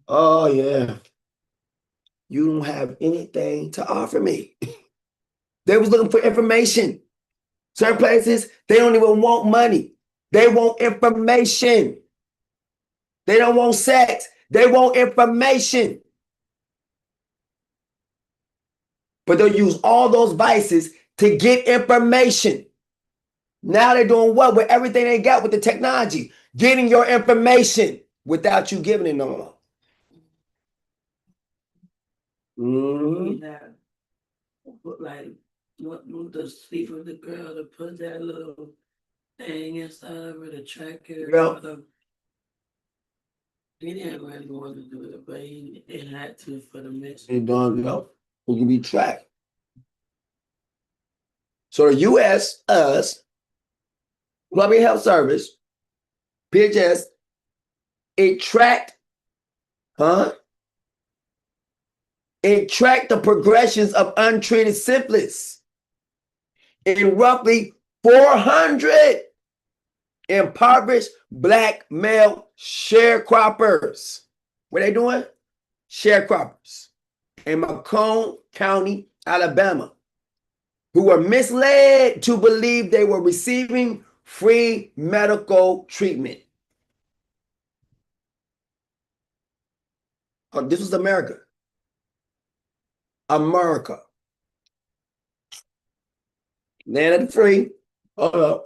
Oh, yeah. You don't have anything to offer me. They was looking for information. Certain places, they don't even want money. They want information. They don't want sex. They want information. But they'll use all those vices to get information. Now they're doing what with everything they got with the technology? Getting your information without you giving it no more. Like, want to sleep with the girl to put that little thing inside of her to track her. He didn't really want to do it, but he had to for the mission. He don't know. Who can be tracked. So the U.S., us, Public Health Service, PHS, it tracked the progressions of untreated syphilis in roughly 400 impoverished Black male sharecroppers. What are they doing? Sharecroppers in Macomb County, Alabama, who were misled to believe they were receiving free medical treatment. Oh, this was America. America. Land of the free. Home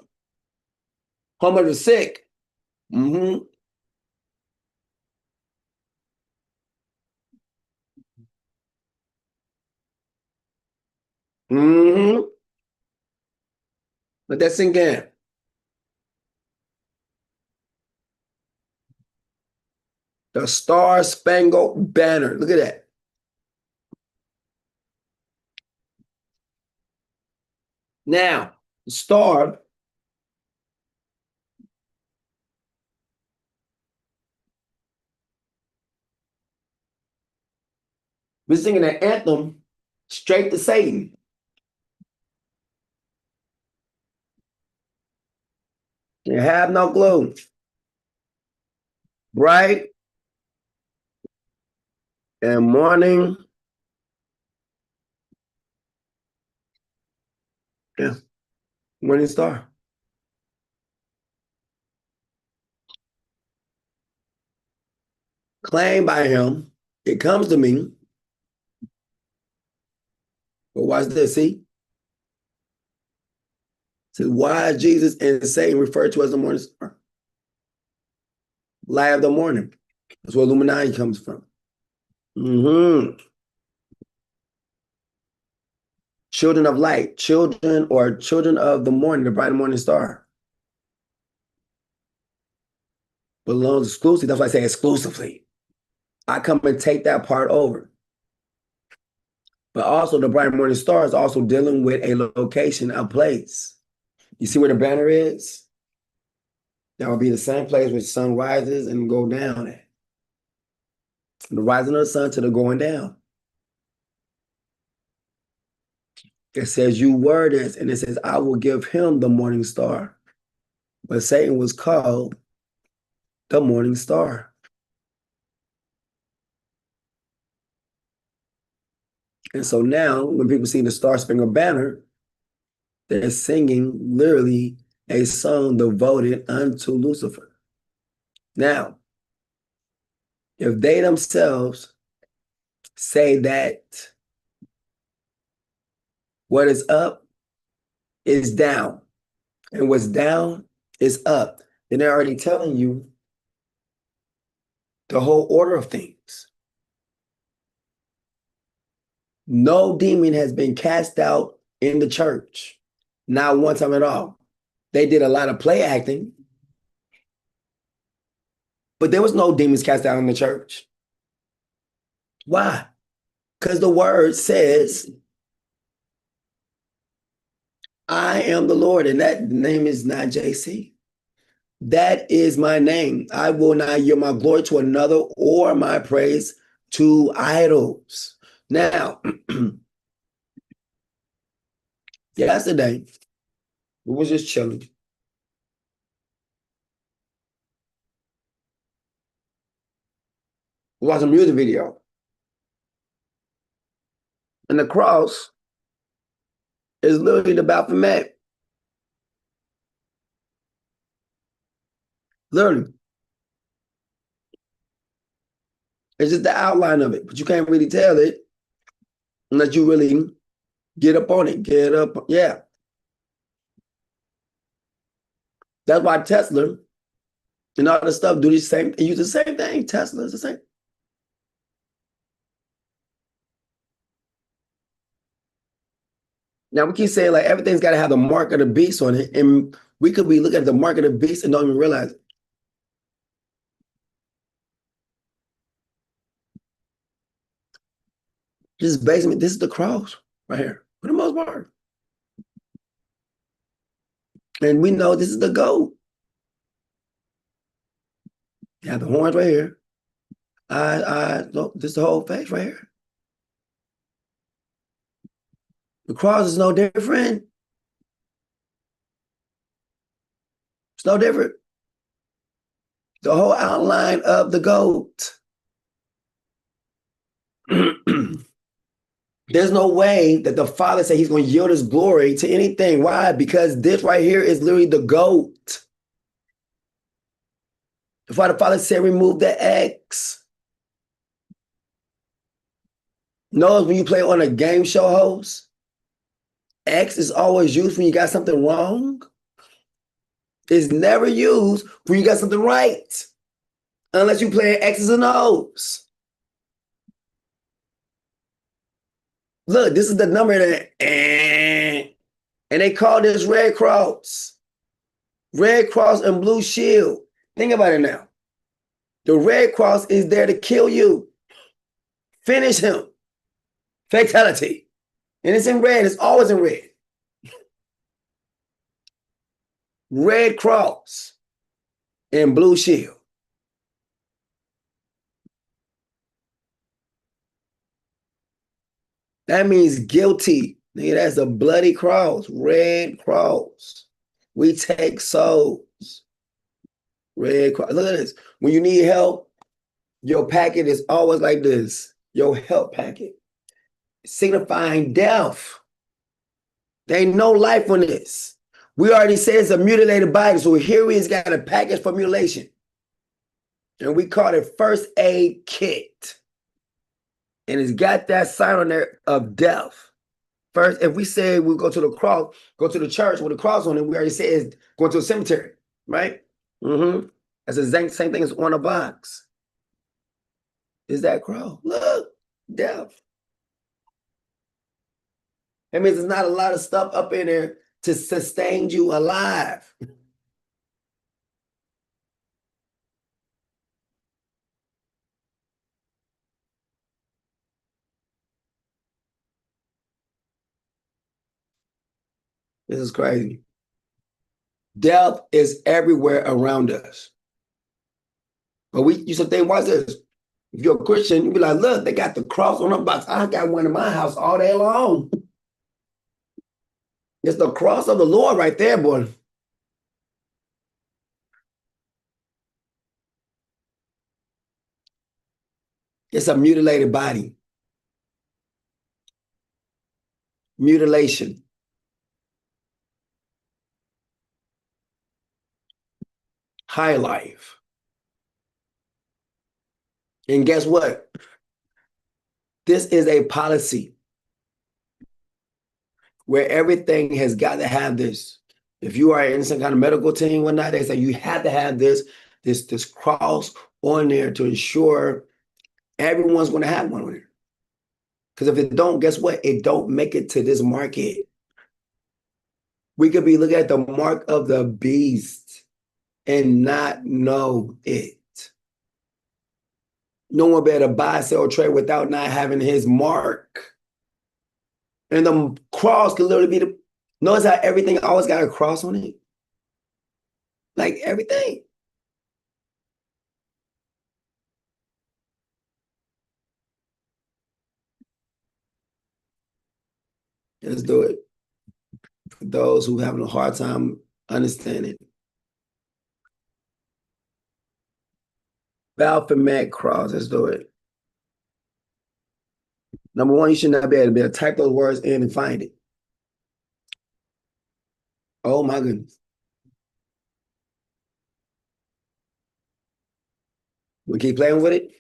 of the sick. Let that sink in. The Star Spangled Banner. Look at that. Now, the star we're singing an anthem straight to Satan. You have no clue. Bright and morning. Yeah. Morning star. Claimed by him. It comes to me. But watch this, see? So why is Jesus and Satan referred to as the morning star? Light of the morning. That's where Illuminati comes from. Children of light, children of the morning, the bright morning star. Belongs exclusively. That's why I say exclusively. I come and take that part over. But also the bright morning star is also dealing with a location, a place. You see where the banner is? That will be the same place where the sun rises and go down at. The rising of the sun to the going down. It says, you were this, and it says, I will give him the morning star. But Satan was called the morning star. And so now, when people see the Star Spangled Banner, they're singing literally a song devoted unto Lucifer. Now, if they themselves say that what is up is down, and what's down is up, then they're already telling you the whole order of things. No demon has been cast out in the church, not one time at all. They did a lot of play acting, but there was no demons cast out in the church. Why? Because the word says, I am the Lord, and that name is not JC. That is my name. I will not yield my glory to another or my praise to idols. Now, yesterday, we was just chilling. We watched a music video. And the cross is literally the Baphomet. Literally. It's just the outline of it, but you can't really tell it unless you really get up on it. Get up, yeah. That's why Tesla and all the stuff do the same, use the same thing. Tesla is the same. Now we keep saying like everything's got to have the mark of the beast on it, and we could be looking at the mark of the beast and don't even realize it. This is basically, this is the cross right here, for the most part. And we know this is the goat. You have the horns right here. This is the whole face right here. The cross is no different. It's no different. The whole outline of the goat. There's no way that the Father said he's going to yield his glory to anything. Why? Because this right here is literally the goat. That's why the Father said remove the X. Notice when you play on a game show host, X is always used when you got something wrong. It's never used when you got something right. Unless you play X's and O's. Look, this is the number that, and they call this Red Cross. Red Cross and Blue Shield. Think about it now. The Red Cross is there to kill you. Finish him. Fatality. And it's in red. It's always in red. Red Cross and Blue Shield. That means guilty. Nigga, that's a bloody cross. Red cross. We take souls. Red cross. Look at this. When you need help, your packet is always like this. Your help packet. Signifying death. There ain't no life on this. We already said it's a mutilated body. So here we's got a package for mutilation. And we call it first aid kit. And it's got that sign on there of death. First, if we say we go to the cross, go to the church with a cross on it, we already said it's going to a cemetery, right? That's the same thing as on a box. Is that cross? Look, death. That means there's not a lot of stuff up in there to sustain you alive. This is crazy. Death is everywhere around us. But we used to think, watch this. If you're a Christian, you be like, look, they got the cross on the box. I got one in my house all day long. It's the cross of the Lord right there, boy. It's a mutilated body. Mutilation. High life. And guess what? This is a policy where everything has got to have this. If you are in some kind of medical team, whatnot, they say you have to have this cross on there to ensure everyone's going to have one on there. Because if it don't, guess what? It don't make it to this market. We could be looking at the mark of the beast and not know it. No one better buy, sell, trade without not having his mark. And the cross could literally be the, notice how everything always got a cross on it? Like everything. Let's do it. For those who are having a hard time understanding. Baphomet cross, let's do it. Number one, you should not be able to type those words in and find it. Oh my goodness. We keep playing with it.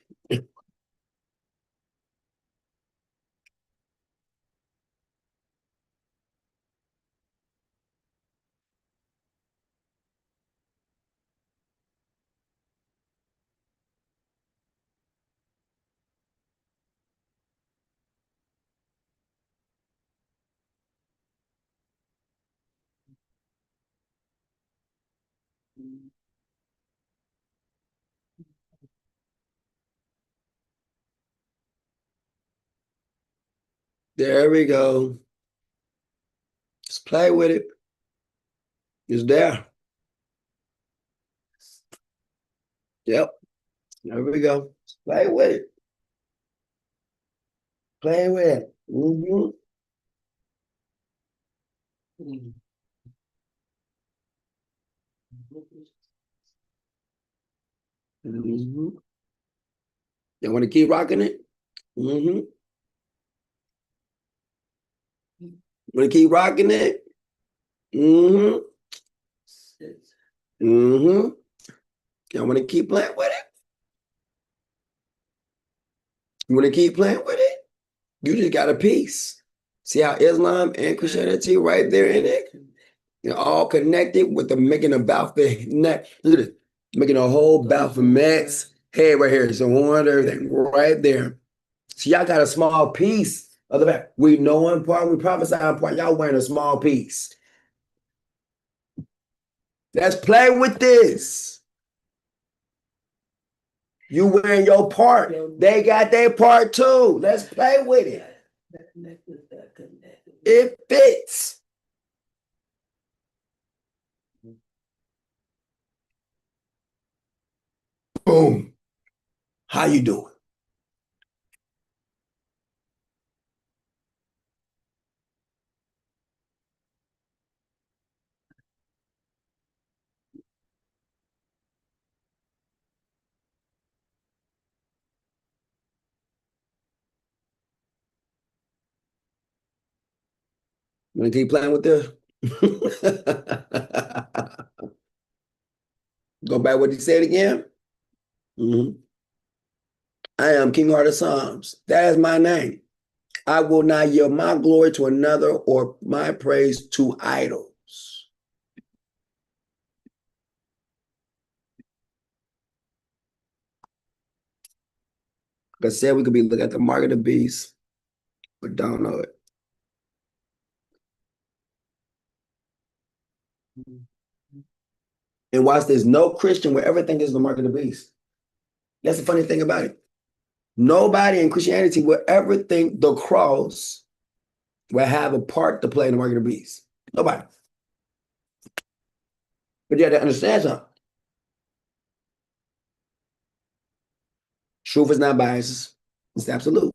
There we go. Just play with it. It's there. Yep. There we go. Just play with it. Play with it. Mm-hmm. Mm-hmm. You want to keep rocking it? Mm-hmm. Want to keep rocking it? Mm-hmm. Mm-hmm. You want to keep playing with it? You want to keep playing with it? You just got a piece. See how Islam and Christianity right there in it? They're all connected with the making a Baphomet neck. Look at this. Making a whole Baphomet's head right here. So one everything right there. So y'all got a small piece of the back. We know one part, we prophesy one part. Y'all wearing a small piece. Let's play with this. You wearing your part. They got their part too. Let's play with it. It fits. Boom. How you doing? You want to keep playing with this? Go back what he said again. Mm-hmm. I am King Heartofpsalms. That is my name. I will not yield my glory to another or my praise to idols. Like I said, we could be looking at the mark of the beast, but don't know it. And watch this, no Christian will ever think it's the mark of the beast. That's the funny thing about it. Nobody in Christianity will ever think the cross will have a part to play in the mark of the beast. Nobody. But you have to understand something. Truth is not biased. It's absolute.